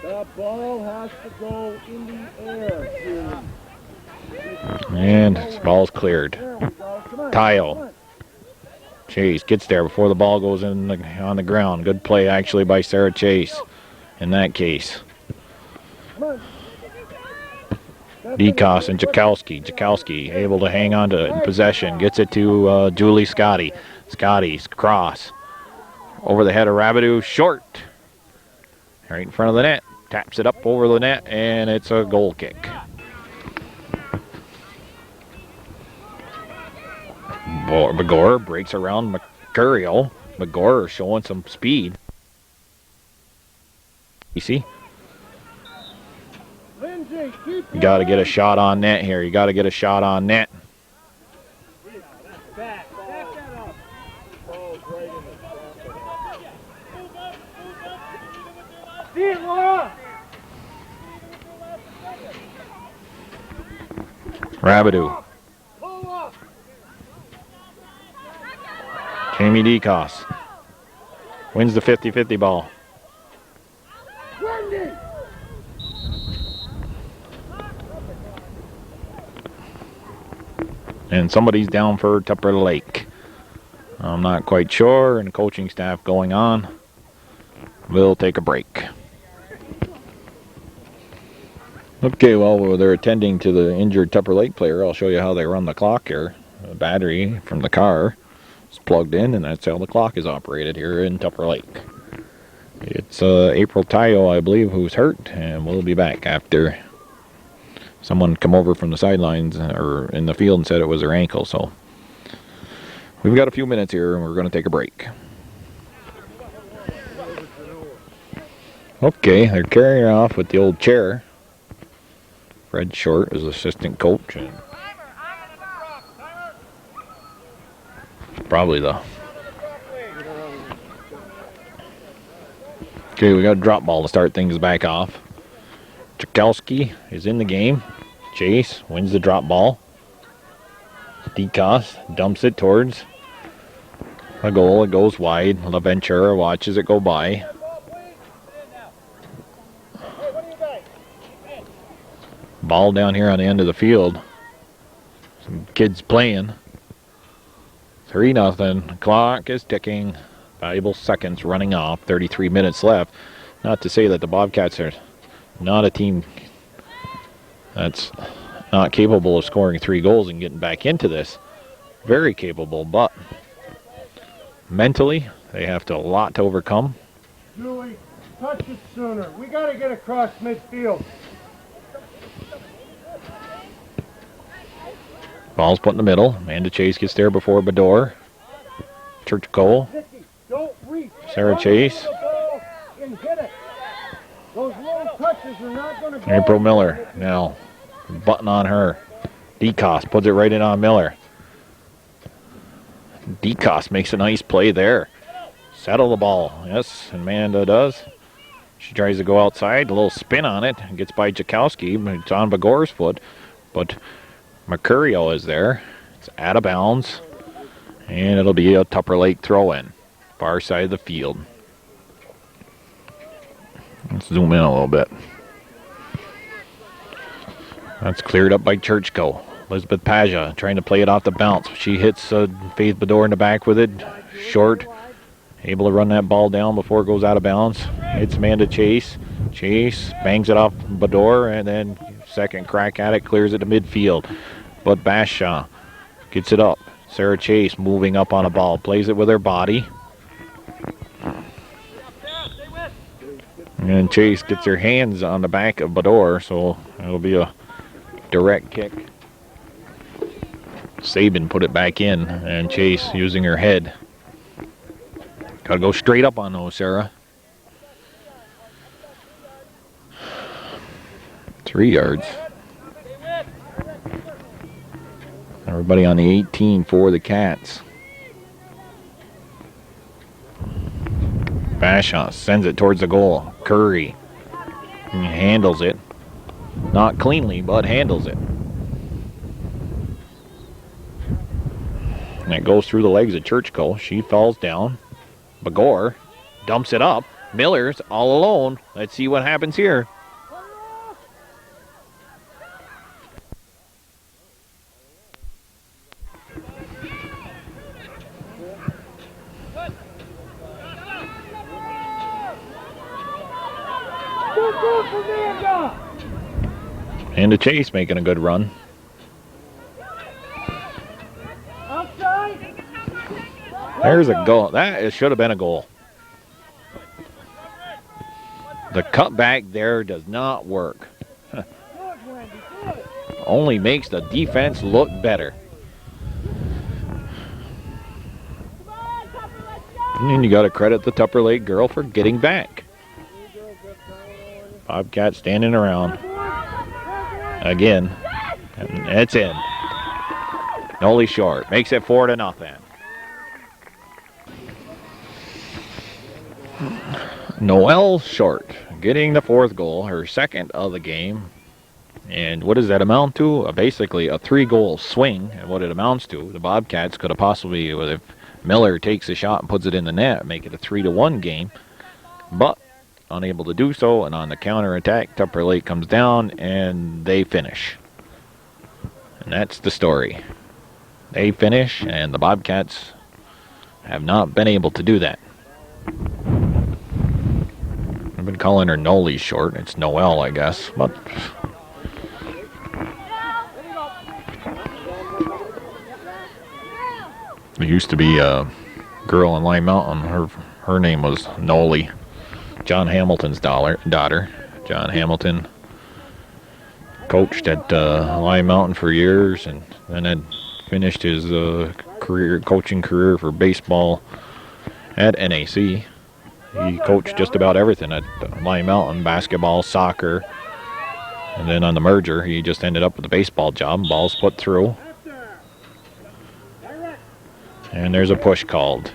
The ball has to go in the air. And this ball's cleared. Tayo. Chase gets there before the ball goes in on the ground. Good play actually by Sarah Chase in that case. DeCoss and Tchaikovsky. Tchaikovsky able to hang on to it in possession. Gets it to Julie Scotty. Scotty's cross. Over the head of Rabideau. Short. Right in front of the net. Taps it up over the net, and it's a goal kick. Bagor breaks around Mercurio. Bagor showing some speed. You see? You got to get a shot on net here. You got to get a shot on net. Rabideau. Jamie DeCoss wins the 50-50 ball. And somebody's down for Tupper Lake. I'm not quite sure, and coaching staff going on. We'll take a break. Okay, well, they're attending to the injured Tupper Lake player. I'll show you how they run the clock here. The battery from the car is plugged in, and that's how the clock is operated here in Tupper Lake. It's April Tayo, I believe, who's hurt, and we'll be back after someone come over from the sidelines or in the field and said it was her ankle. So we've got a few minutes here, and we're going to take a break. Okay, they're carrying her off with the old chair. Fred Short is assistant coach, and probably the... Okay, we got a drop ball to start things back off. Tchaikovsky is in the game. Chase wins the drop ball. DeCoste dumps it towards a goal. It goes wide. LaVentura watches it go by. Ball down here on the end of the field. Some kids playing. 3-0. Clock is ticking. Valuable seconds running off. 33 minutes left. Not to say that the Bobcats are not a team that's not capable of scoring 3 goals and getting back into this. Very capable, but mentally they have a lot to overcome. Julie, touch it sooner. We got to get across midfield. Ball's put in the middle. Amanda Chase gets there before Bador. Church Cole. Don't reach. Sarah Chase. And hit it. Those little touches are not going to go. April Miller now. Button on her. DeCoste puts it right in on Miller. DeCoste makes a nice play there. Settle the ball. Yes, Amanda does. She tries to go outside. A little spin on it. Gets by Tchaikovsky. It's on Bagor's foot. But Mercurio is there. It's out of bounds. And it'll be a Tupper Lake throw-in. Far side of the field. Let's zoom in a little bit. That's cleared up by Churchko. Elizabeth Paja trying to play it off the bounce. She hits Faith Bador in the back with it. Short. Able to run that ball down before it goes out of bounds. It's Amanda Chase. Chase bangs it off Bador, and then second crack at it, clears it to midfield. But Bashaw gets it up. Sarah Chase moving up on a ball. Plays it with her body. And Chase gets her hands on the back of Bador, so it'll be a direct kick. Sabin put it back in, and Chase using her head. Gotta go straight up on those, Sarah. 3 yards. Everybody on the 18 for the Cats. Bashaw sends it towards the goal. Curry handles it. Not cleanly, but handles it. And it goes through the legs of Churchko. She falls down. Bagor dumps it up. Miller's all alone. Let's see what happens here. And a Chase making a good run. There's a goal. That should have been a goal. The cutback there does not work. Only makes the defense look better. And then you got to credit the Tupper Lake girl for getting back. Bobcat standing around. Again. And it's in. Nolly Short makes it 4-0. Noelle Short getting the 4th goal, her 2nd of the game. And what does that amount to? Basically a 3-goal swing. And what it amounts to, the Bobcats could have possibly, if Miller takes a shot and puts it in the net, make it a 3-1 game. But unable to do so, and on the counterattack, Tupper Lake comes down and they finish. And that's the story. They finish, and the Bobcats have not been able to do that. I've been calling her Nolly Short. It's Noelle, I guess, but there used to be a girl in Lime Mountain. Her name was Nolly. John Hamilton's daughter. John Hamilton coached at Lime Mountain for years, and then had finished his coaching career for baseball at NAC. He coached just about everything at Lime Mountain, basketball, soccer, and then on the merger, he just ended up with a baseball job. Ball's put through. And there's a push called.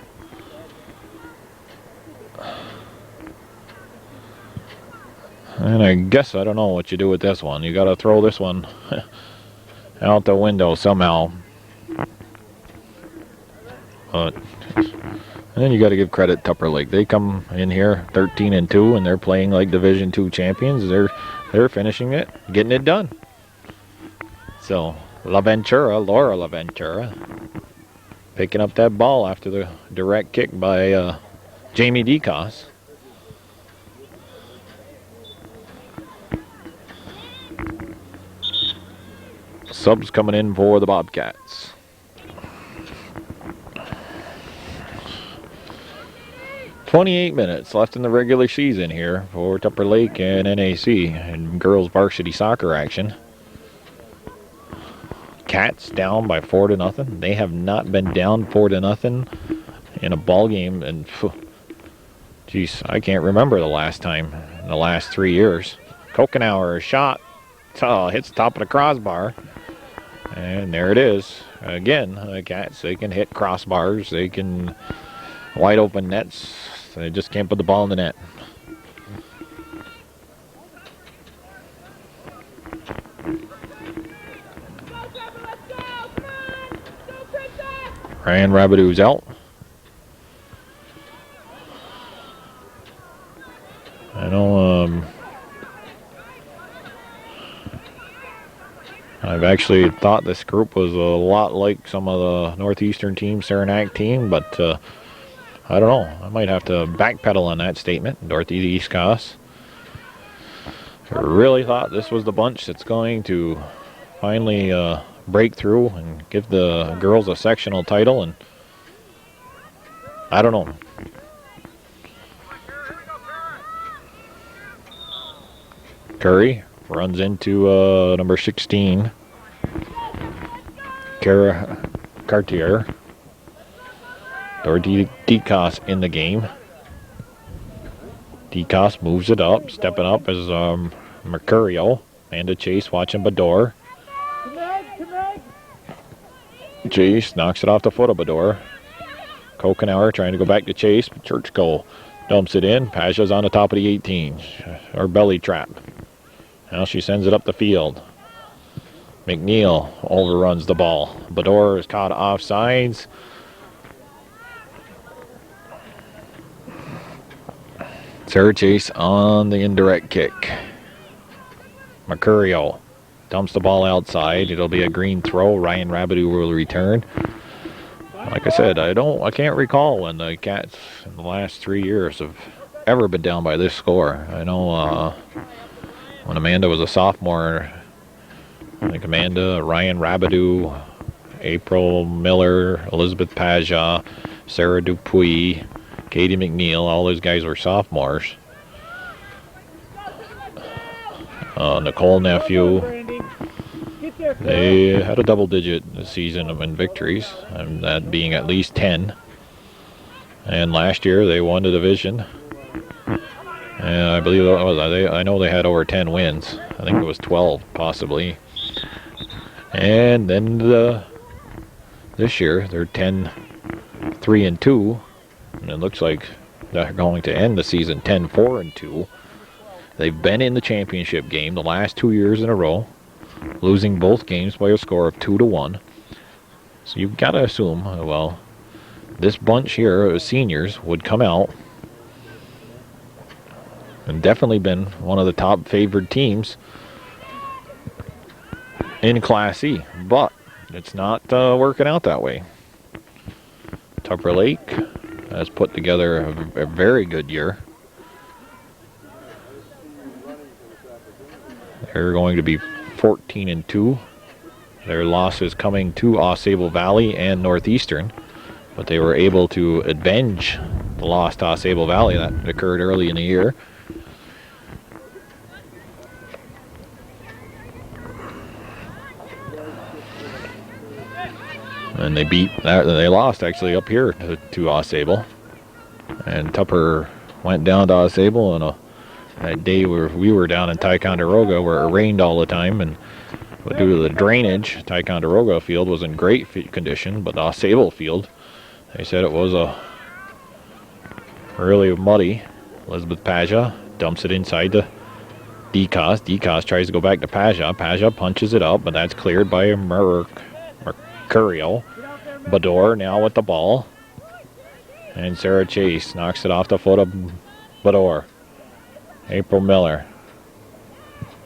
And I guess I don't know what you do with this one. You got to throw this one out the window somehow. But and then you got to give credit Tupper Lake. They come in here 13-2, and they're playing like Division II champions. They're finishing it, getting it done. So Laura LaVentura, picking up that ball after the direct kick by Jamie DeCoss. Subs coming in for the Bobcats. "28 minutes left in the regular season here for Tupper Lake and NAC and girls varsity soccer action. Cats down by 4-0. They have not been down 4-0 in a ball game, and geez, I can't remember the last time in the last 3 years. Kokenauer shot, hits the top of the crossbar, and there it is. Again, the Cats, they can hit crossbars, they can wide open nets. They just can't put the ball in the net. Ryan Rabidou's out. I know I've actually thought this group was a lot like some of the Northeastern team, Saranac team, but I don't know. I might have to backpedal on that statement. Dorothy East Coast. I really thought this was the bunch that's going to finally break through and give the girls a sectional title, and I don't know. Curry runs into number 16, Kara Cartier. Dorothy DeCoss in the game. DeCoss moves it up. Stepping up is Mercurio. Amanda Chase watching Bador. Chase knocks it off the foot of Bador. Kokenauer trying to go back to Chase, but Churchko dumps it in. Pasha's on the top of the 18, or belly trap. Now she sends it up the field. McNeil overruns the ball. Bador is caught offsides. Sarah Chase on the indirect kick. Mercurio dumps the ball outside. It'll be a green throw. Ryan Rabidou will return. Like I said, I can't recall when the Cats in the last 3 years have ever been down by this score. I know when Amanda was a sophomore, I think Amanda, Ryan Rabidou, April Miller, Elizabeth Paja, Sarah Dupuis, Katie McNeil, all those guys were sophomores. Nicole Nephew, they had a double-digit season in victories, and that being at least 10. And last year they won the division. And I believe I know they had over 10 wins. I think it was 12 possibly. And then this year they're 10-3-2. And it looks like they're going to end the season 10-4-2. They've been in the championship game the last 2 years in a row, losing both games by a score of 2-1. So you've got to assume, well, this bunch here of seniors would come out and definitely been one of the top favored teams in Class C. But it's not working out that way. Tupper Lake has put together a very good year. They're going to be 14-2. Their losses coming to AuSable Valley and Northeastern, but they were able to avenge the loss to AuSable Valley that occurred early in the year. And they lost actually up here to AuSable. And Tupper went down to Ausable, and that day where we were down in Ticonderoga where it rained all the time, and due to the drainage, Ticonderoga field was in great condition, but the Ausable field, they said it was really muddy. Elizabeth Paja dumps it inside the DeCos. DeCos tries to go back to Paja. Paja punches it up, but that's cleared by Mercurio. Bador now with the ball. And Sarah Chase knocks it off the foot of Bador. April Miller.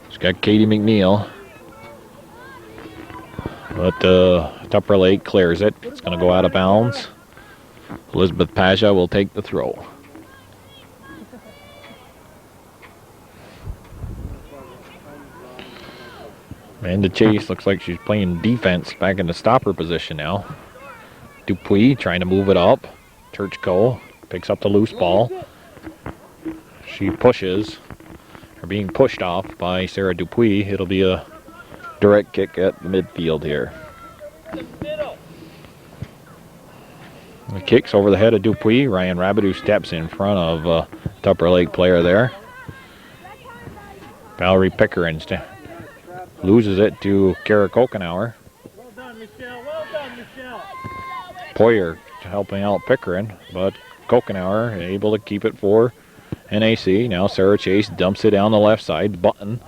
She's got Katie McNeil. But Tupper Lake clears it. It's going to go out of bounds. Elizabeth Paja will take the throw. Amanda Chase looks like she's playing defense back in the stopper position now. Dupuis trying to move it up. Churchko picks up the loose ball. She pushes, or being pushed off by Sarah Dupuis. It'll be a direct kick at the midfield here. The kick's over the head of Dupuis. Ryan Rabideau steps in front of Tupper Lake player there. Valerie Pickering loses it to Kara Kokenauer. Well done, Michelle. Well done, Michelle. Poyer helping out Pickering, but Kokenauer able to keep it for NAC. Now Sarah Chase dumps it down the left side. Button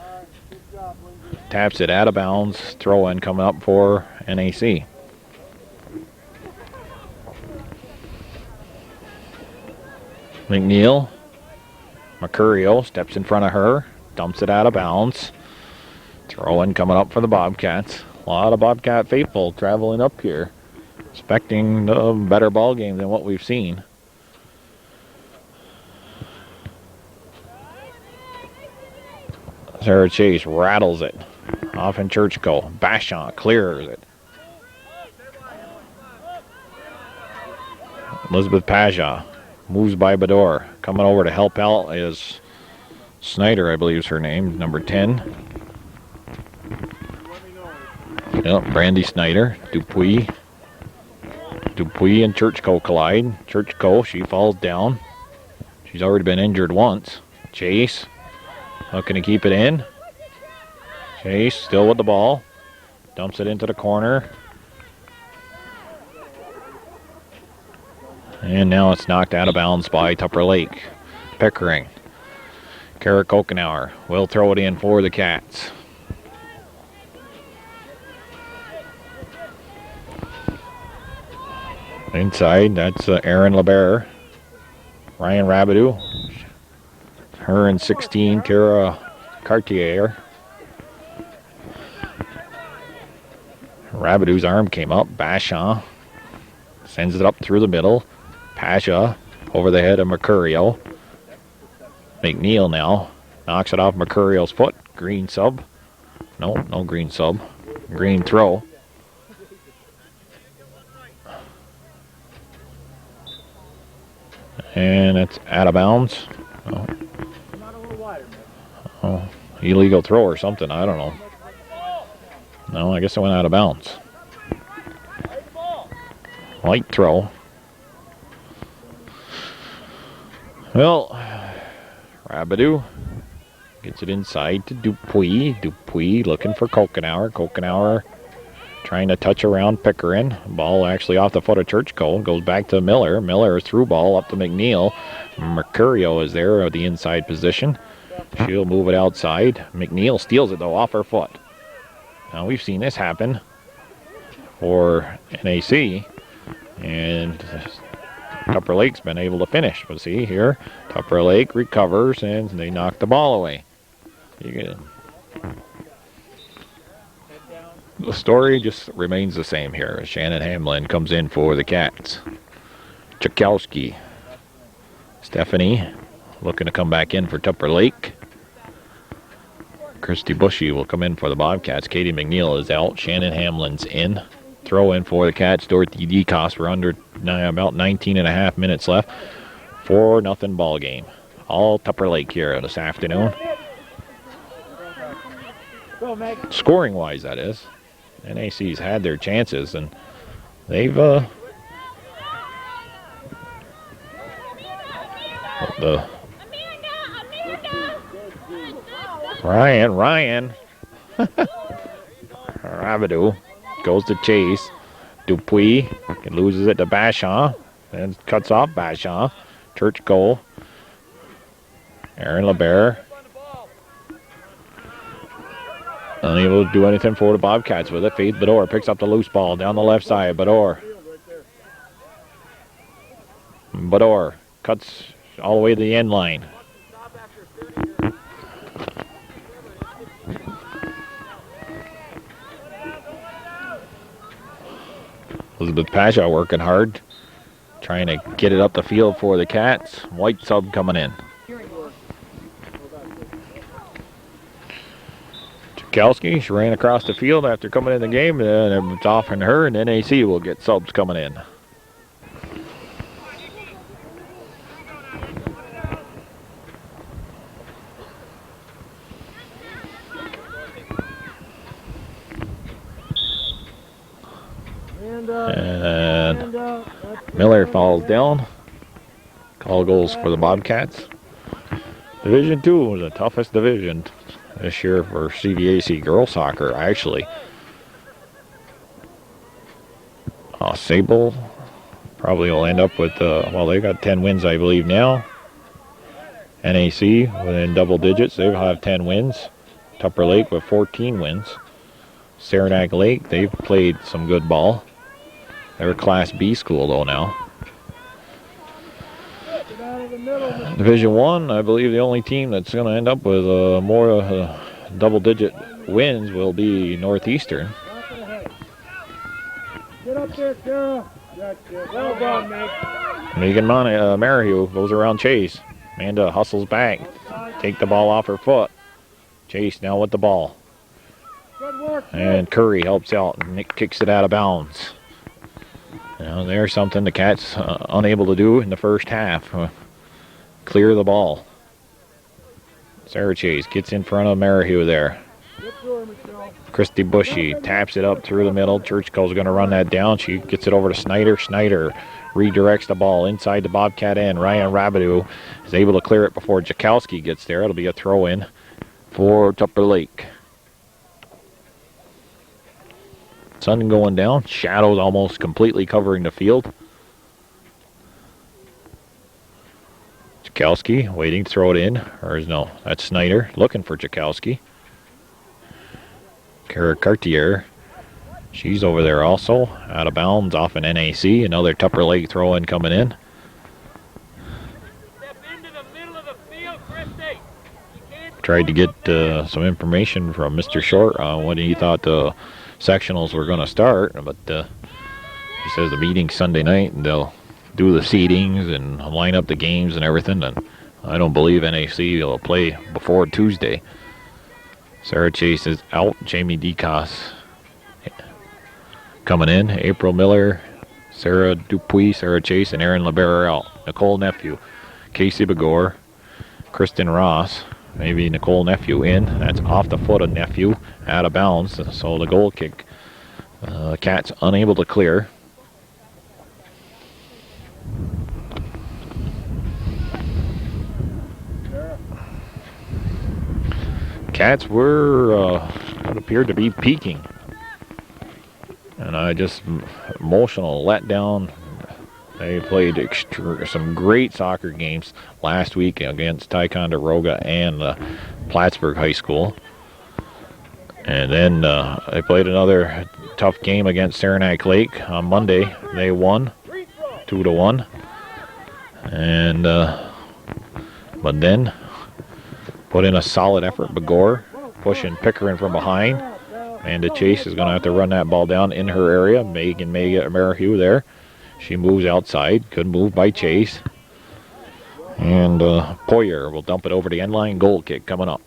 taps it out of bounds. Throw in coming up for NAC. McNeil. Mercurio steps in front of her. Dumps it out of bounds. Throw in coming up for the Bobcats. A lot of Bobcat faithful traveling up here, expecting a better ball game than what we've seen. Sarah Chase rattles it. Off in Churchko. Bashon clears it. Elizabeth Paja moves by Bador. Coming over to help out is Snyder, I believe is her name, number 10. Yep, Brandy Snyder. Dupuis and Churchko collide. Churchko, she falls down. She's already been injured once. Chase looking to keep it in. Chase still with the ball. Dumps it into the corner. And now it's knocked out of bounds by Tupper Lake. Pickering. Kara Kokenauer will throw it in for the Cats. Inside, that's Aaron LeBear. Ryan Rabideau. Her and 16, Kara Cartier. Rabideau's arm came up. Bashon sends it up through the middle. Pasha over the head of Mercurio. McNeil now knocks it off Mercurio's foot. Green sub. No green sub. Green throw. And it's out of bounds. Oh, illegal throw or something. I don't know. No, I guess it went out of bounds. Light throw. Well, Rabideau gets it inside to Dupuis. Dupuis looking for Kokenauer. Kokenauer trying to touch around Pickering. Ball actually off the foot of Churchko. Goes back to Miller. Miller through ball up to McNeil. Mercurio is there at the inside position. She'll move it outside. McNeil steals it though off her foot. Now we've seen this happen for NAC. And Tupper Lake's been able to finish. But see here, Tupper Lake recovers and they knock the ball away. The story just remains the same here as Shannon Hamlin comes in for the Cats. Chakowski. Stephanie looking to come back in for Tupper Lake. Christy Bushy will come in for the Bobcats. Katie McNeil is out. Shannon Hamlin's in. Throw in for the Cats. Dorothy DeCoste. We're under about 19 and a half minutes left. 4-0 ball game. All Tupper Lake here this afternoon. Scoring wise, that is. NAC's had their chances and they've the Ryan. Rabideau goes to Chase. Dupuis loses it to Bashaw. Then cuts off Bashaw. Church goal. Aaron LeBear. Unable to do anything for the Bobcats with it. Faith Bador picks up the loose ball down the left side. Bador cuts all the way to the end line. Elizabeth Pasha working hard, trying to get it up the field for the Cats. White sub coming in. Chakowski, she ran across the field after coming in the game, and it's off on her, and NAC will get subs coming in. And Miller falls down. Call goals for the Bobcats. Division 2 was the toughest division this year for CVAC girls soccer, actually. Sable probably will end up with, well, they got 10 wins, I believe, now. NAC within double digits, they'll have 10 wins. Tupper Lake with 14 wins. Saranac Lake, they've played some good ball. They're Class B school, though, now. Division 1, I believe the only team that's going to end up with more double-digit wins will be Northeastern. Get up there, Sarah. Well done, Meg. Megan Merrihew goes around Chase. Amanda hustles back. Take the ball off her foot. Chase now with the ball. Good work. And Curry helps out. Nick kicks it out of bounds. You know, there's something the Cats unable to do in the first half. Clear the ball. Sarah Chase gets in front of Merrihew there. Christy Bushy taps it up through the middle. Churchco's going to run that down. She gets it over to Snyder. Snyder redirects the ball inside the Bobcat end. Ryan Rabideau is able to clear it before Jakowski gets there. It'll be a throw-in for Tupper Lake. Sun going down. Shadows almost completely covering the field. Jakowski waiting to throw it in. Or no, that's Snyder looking for Jakowski. Kara Cartier, she's over there also. Out of bounds off an NAC. Another Tupper Lake throw-in coming in. Step into the middle of the field, Christy. Tried to get some information from Mr. Short on when he thought the sectionals were going to start, but he says the meeting's Sunday night and they'll do the seedings and line up the games and everything, and I don't believe NAC will play before Tuesday. Sarah Chase is out. Jamie DeCoss coming in. April Miller, Sarah Dupuis, Sarah Chase, and Aaron LeBear are out. Nicole Nephew, Casey Begor, Kristen Ross, maybe Nicole Nephew in. That's off the foot of Nephew, out of bounds. So the goal kick, Cats unable to clear. Cats were what appeared to be peaking, and I just emotional letdown. They played some great soccer games last week against Ticonderoga and Plattsburgh High School, and then they played another tough game against Saranac Lake on Monday. They won 2-1, and but then put in a solid effort. Begor pushing Pickering from behind. Amanda Chase is going to have to run that ball down in her area. Megan Merrihew there. She moves outside. Good move by Chase. And Poyer will dump it over the end line. Goal kick coming up.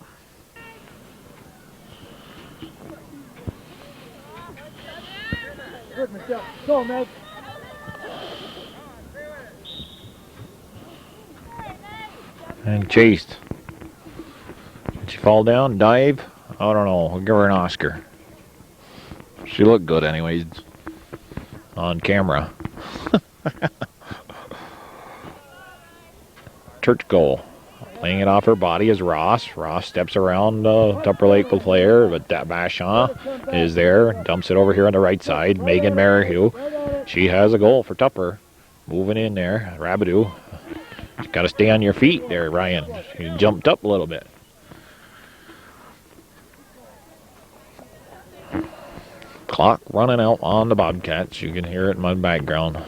Good, Michelle. Go, Meg. And chased. Did she fall down? Dive? I don't know. We'll give her an Oscar. She looked good anyways on camera. Church goal. Playing it off her body is Ross. Ross steps around the Tupper Lake player, but that Bashon is there. Dumps it over here on the right side. Megan Merrihew. She has a goal for Tupper. Moving in there. Rabidou. Got to stay on your feet there, Ryan. She jumped up a little bit. Clock running out on the Bobcats. You can hear it in my background.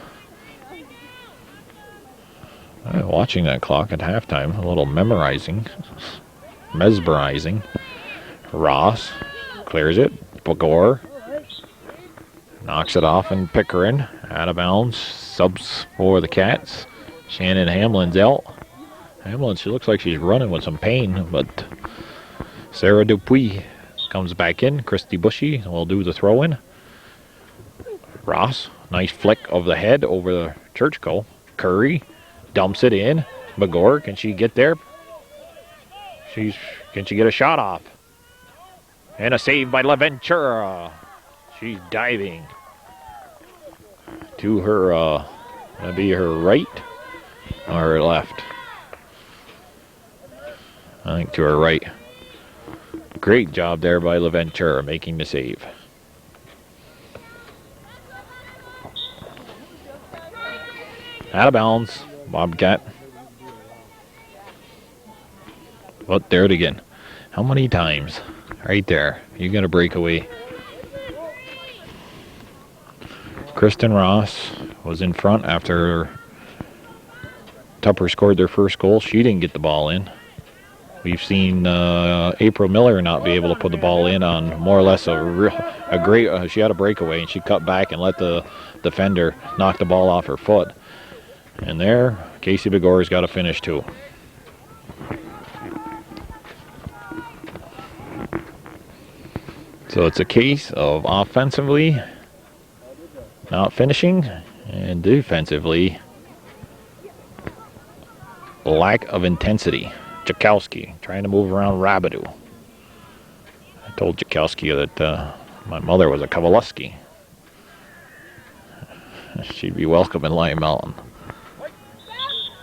Watching that clock at halftime, a little mesmerizing. Ross clears it. Bagor knocks it off, and Pickering out of bounds. Subs for the Cats. Shannon Hamlin's out. Hamlin, she looks like she's running with some pain, but Sarah Dupuis comes back in. Christy Bushy will do the throw-in. Ross, nice flick of the head over the church goal. Curry dumps it in. Bagor, can she get there? Can she get a shot off? And a save by LaVentura. She's diving to her, that'd be her right or her left. I think to her right. Great job there by LaVentura making the save. Out of bounds, Bobcat. But there it again. How many times? Right there. You got to break away. Kristen Ross was in front after Tupper scored their first goal. She didn't get the ball in. We've seen April Miller not be able to put the ball in on more or less a great. She had a breakaway and she cut back and let the defender knock the ball off her foot. And there, Casey Begor's got to finish too. So it's a case of offensively not finishing and defensively lack of intensity. Jakowski trying to move around Rabidou. I told Jakowski that my mother was a Kowalewski. She'd be welcome in Lime Mountain.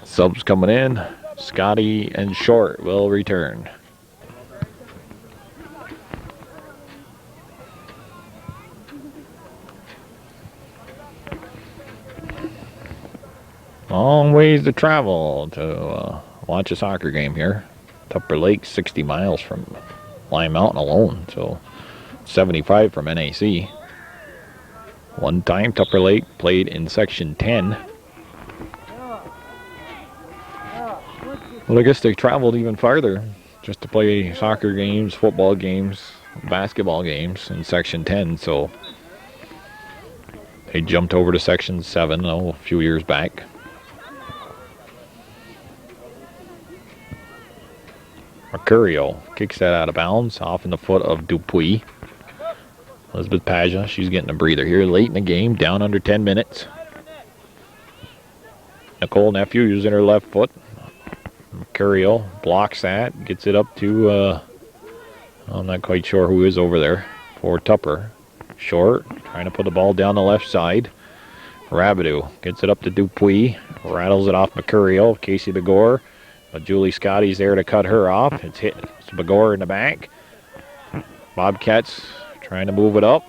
Subs coming in. Scotty and Short will return. Long ways to travel to watch a soccer game here. Tupper Lake, 60 miles from Lime Mountain alone, so 75 from NAC. One time Tupper Lake played in Section 10. Well, I guess they traveled even farther just to play soccer games, football games, basketball games in Section 10, so they jumped over to Section 7 a few years back. Mercurio kicks that out of bounds, off in the foot of Dupuis. Elizabeth Paja, she's getting a breather here late in the game, down under 10 minutes. Nicole Nephew using her left foot. Mercurio blocks that, gets it up to, I'm not quite sure who is over there, for Tupper. Short, trying to put the ball down the left side. Rabidou gets it up to Dupuis, rattles it off Mercurio. Casey Begor. But Julie Scotty's there to cut her off. It's hit Bagor in the back. Bobcats trying to move it up.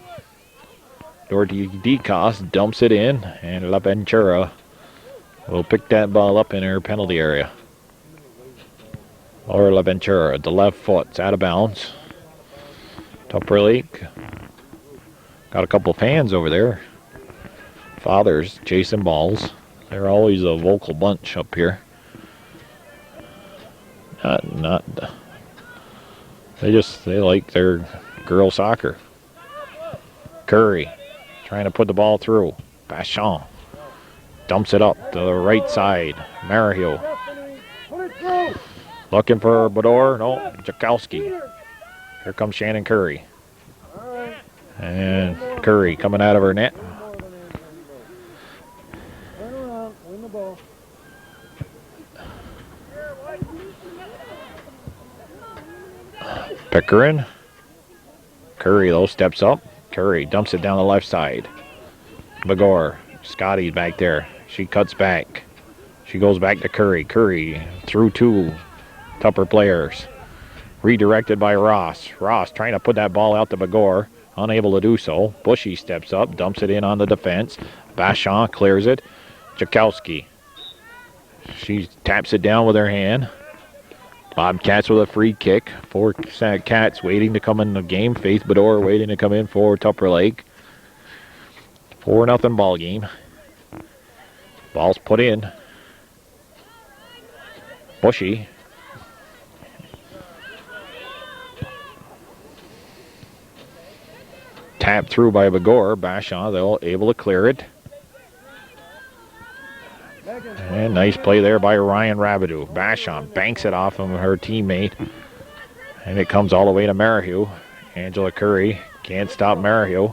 Dorothy DeCoste dumps it in, and LaVentura will pick that ball up in her penalty area. Laura LaVentura, the left foot, it's out of bounds. Tupper Lake. Got a couple fans over there. Fathers chasing balls. They're always a vocal bunch up here. They like their girl soccer. Curry trying to put the ball through. Bashon dumps it up to the right side. Merrihill looking for Bador. No, Jakowski. Here comes Shannon Curry. And Curry coming out of her net. Pickering. Curry, though, steps up. Curry dumps it down the left side. Bagor. Scotty back there. She cuts back. She goes back to Curry. Curry through two. Tupper players. Redirected by Ross. Ross trying to put that ball out to Begor. Unable to do so. Bushy steps up, dumps it in on the defense. Bachon clears it. Jakowski. She taps it down with her hand. Bobcats with a free kick. 4 Cats waiting to come in the game. Faith Bedore waiting to come in for Tupper Lake. 4-0 ball game. Ball's put in. Bushy. Tapped through by Begor. Bachon, they're able to clear it. And nice play there by Ryan Rabideau. Bachon banks it off of her teammate. And it comes all the way to Merrihew. Angela Curry can't stop Merrihew.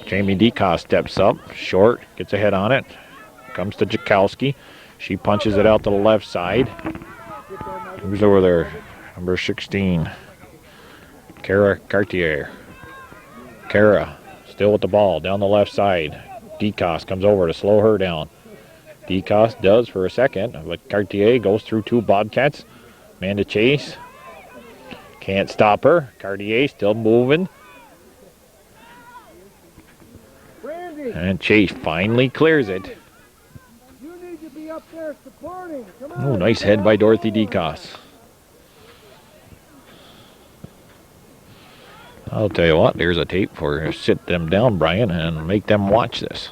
Jamie Decoss steps up. Short, gets a head on it. Comes to Jakowski. She punches it out to the left side. Who's over there? Number 16. Kara Cartier. Kara still with the ball down the left side. Decoss comes over to slow her down. Decoss does for a second, but Cartier goes through 2 Bobcats. Man to chase. Can't stop her. Cartier still moving. Brandy, And Chase finally clears it. you need to be up there supporting. Come on. Oh, nice head by Dorothy Decoss. I'll tell you what, there's a tape for you. Sit them down, Brian, and make them watch this.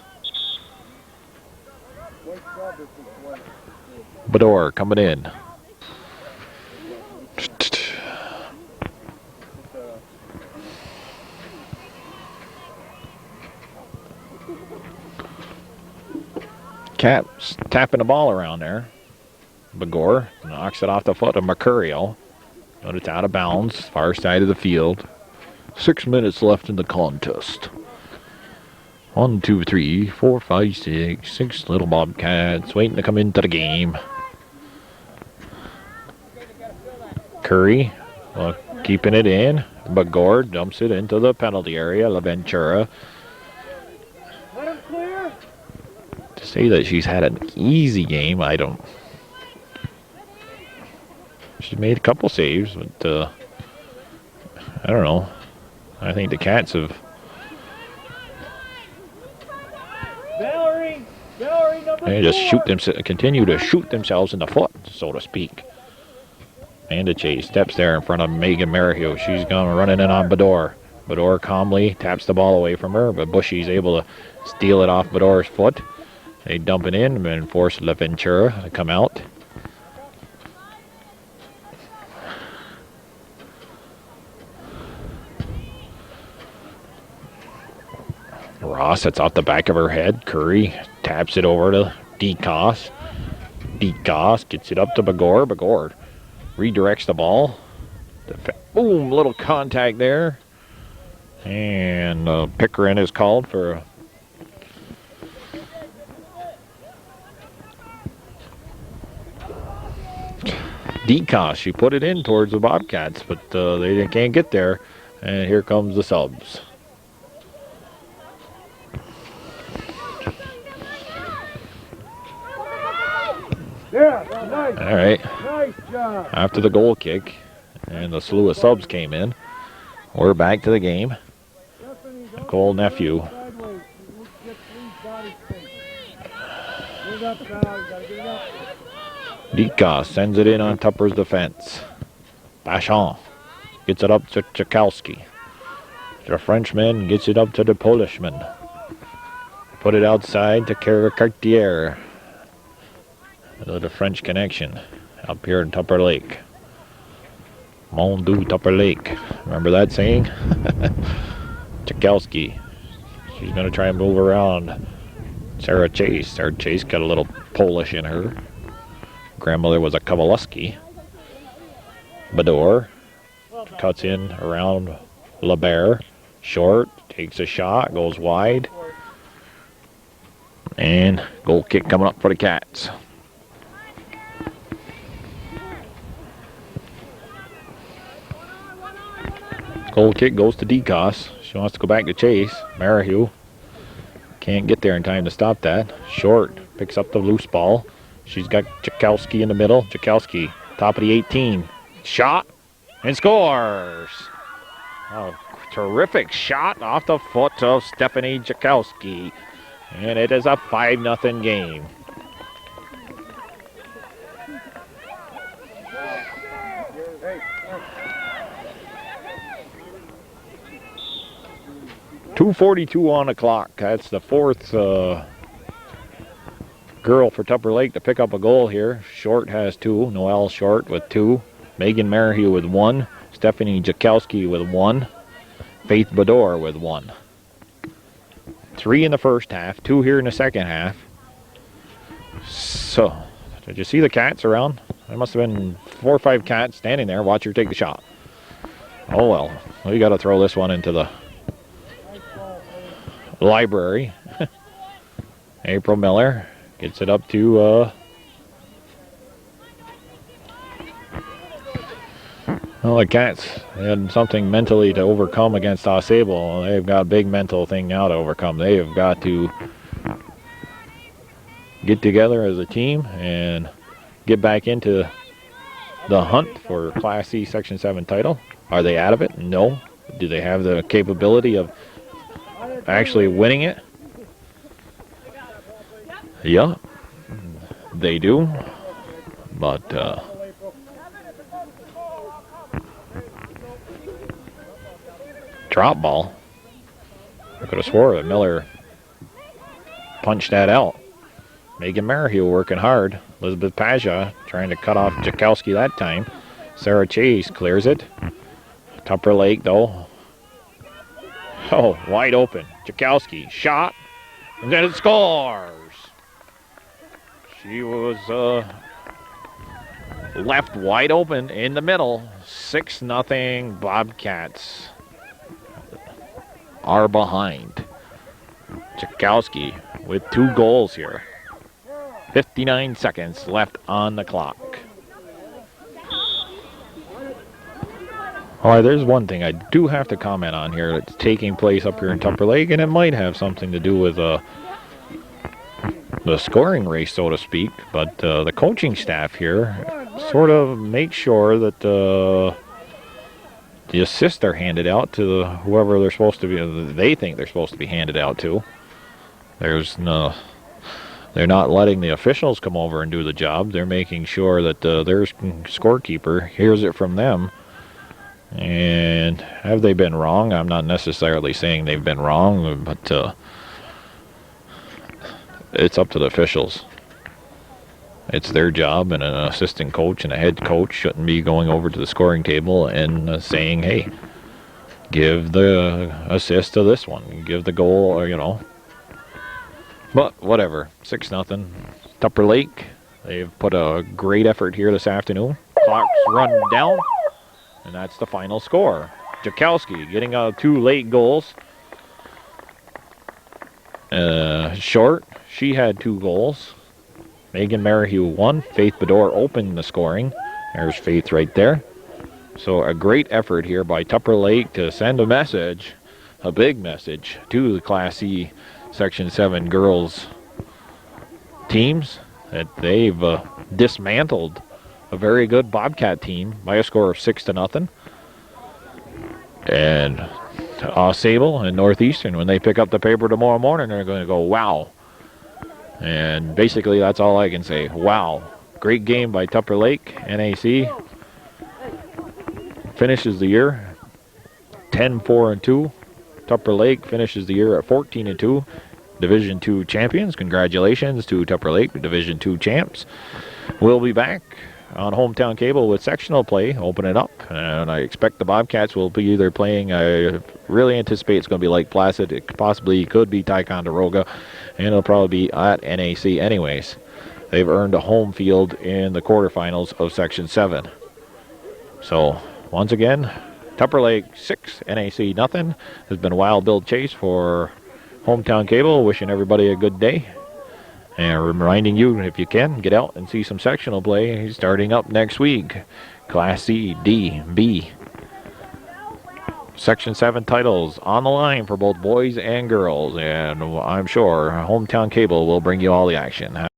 Bedore coming in. Cap's tapping the ball around there. Begor knocks it off the foot of Mercurio. But it's out of bounds, far side of the field. 6 minutes left in the contest. 1, 2, 3, 4, 5, 6. 6 little Bobcats waiting to come into the game. Curry keeping it in. Begor dumps it into the penalty area. LaVentura. Let him clear. To say that she's had an easy game, I don't. She made a couple saves, but I don't know. I think the Cats have. Valerie, number They just 4. continue to shoot themselves in the foot, so to speak. Amanda Chase steps there in front of Megan Merrihew. She's going running in on Bedore. Bedore calmly taps the ball away from her, but Bushy's able to steal it off Bedore's foot. They dump it in and force LaVentura to come out. Ross, that's off the back of her head. Curry taps it over to Decoss. Decoss gets it up to Begor. Begor redirects the ball. Boom, little contact there. And Pickering is called for a Decoss. She put it in towards the Bobcats, but they can't get there. And here comes the subs. Yeah, nice. All right. Nice job. After the goal kick and the slew of subs came in, we're back to the game. Stephanie, don't Nicole go Nephew. sideways. You get Lee's body space. Get it up now. You gotta get it up. Decoss sends it in on Tupper's defense. Bachon gets it up to Jakowski. The Frenchman gets it up to the Polishman. Put it outside to Kara Cartier. The French connection up here in Tupper Lake. Mon Dieu, Tupper Lake. Remember that saying? Jakowski. She's going to try and move around Sarah Chase. Sarah Chase got a little Polish in her. Grandmother was a Kowalski. Bedore cuts in around LeBert. Short, takes a shot, goes wide. And goal kick coming up for the Cats. Goal kick goes to Decoss. She wants to go back to Chase. Merrihew can't get there in time to stop that. Short picks up the loose ball. She's got Jakowski in the middle. Jakowski Top of the 18. Shot and scores. A terrific shot off the foot of Stephanie Jakowski. And it is a 5-0 game. .242 on the clock. That's the fourth girl for Tupper Lake to pick up a goal here. Short has 2. Noelle Short with 2. Megan Merrihew with 1. Stephanie Jakowski with 1. Faith Bador with 1. 3 in the first half. 2 here in the second half. So, did you see the cats around? There must have been 4 or 5 cats standing there. Watch her take the shot. Oh well. We got to throw this one into the library. April Miller gets it up to well, the Cats had something mentally to overcome against AuSable. They've got a big mental thing now to overcome. They have got to get together as a team and get back into the hunt for Class C Section 7 title. Are they out of it? No. Do they have the capability of actually winning it? Yeah, they do. But drop ball. I could have swore that Miller punched that out. Megan Merrihew working hard. Elizabeth Pasha trying to cut off Jakowski that time. Sarah Chase clears it. Tupper Lake though. Oh, wide open. Jakowski shot. And then it scores. She was left wide open in the middle. 6-0 Bobcats are behind. Jakowski with 2 goals here. 59 seconds left on the clock. All right, there's one thing I do have to comment on here that's taking place up here in Tupper Lake, and it might have something to do with the scoring race, so to speak, but the coaching staff here sort of make sure that the assists are handed out to whoever they're supposed to be, they think they're supposed to be handed out to. There's no, they're not letting the officials come over and do the job. They're making sure that their scorekeeper hears it from them. And have they been wrong? I'm not necessarily saying they've been wrong, but it's up to the officials. It's their job, and an assistant coach and a head coach shouldn't be going over to the scoring table and saying, hey, give the assist to this one, give the goal, or, you know. But whatever, 6-0. Tupper Lake, they've put a great effort here this afternoon. Clock's run down, and that's the final score. Jakowski getting 2 late goals. Short, she had 2 goals. Megan Merrihew 1. Faith Bador opened the scoring. There's Faith right there. So a great effort here by Tupper Lake to send a message, a big message, to the Class C Section 7 girls teams that they've dismantled a very good Bobcat team by a score of 6-0. And AuSable and Northeastern, when they pick up the paper tomorrow morning, they're going to go, wow. And basically that's all I can say. Wow. Great game by Tupper Lake. NAC finishes the year 10-4-2. Tupper Lake finishes the year at 14-2. Division 2 champions. Congratulations to Tupper Lake, Division 2 champs. We'll be back on Hometown Cable with sectional play, open it up, and I expect the Bobcats will be either playing, I really anticipate it's going to be Lake Placid, it possibly could be Ticonderoga, and it'll probably be at NAC anyways. They've earned a home field in the quarterfinals of Section 7. So, once again, Tupper Lake 6, NAC nothing. Has been Wild Bill Chase for Hometown Cable, wishing everybody a good day. And reminding you, if you can, get out and see some sectional play starting up next week. Class C, D, B. Section 7 titles on the line for both boys and girls. And I'm sure Hometown Cable will bring you all the action.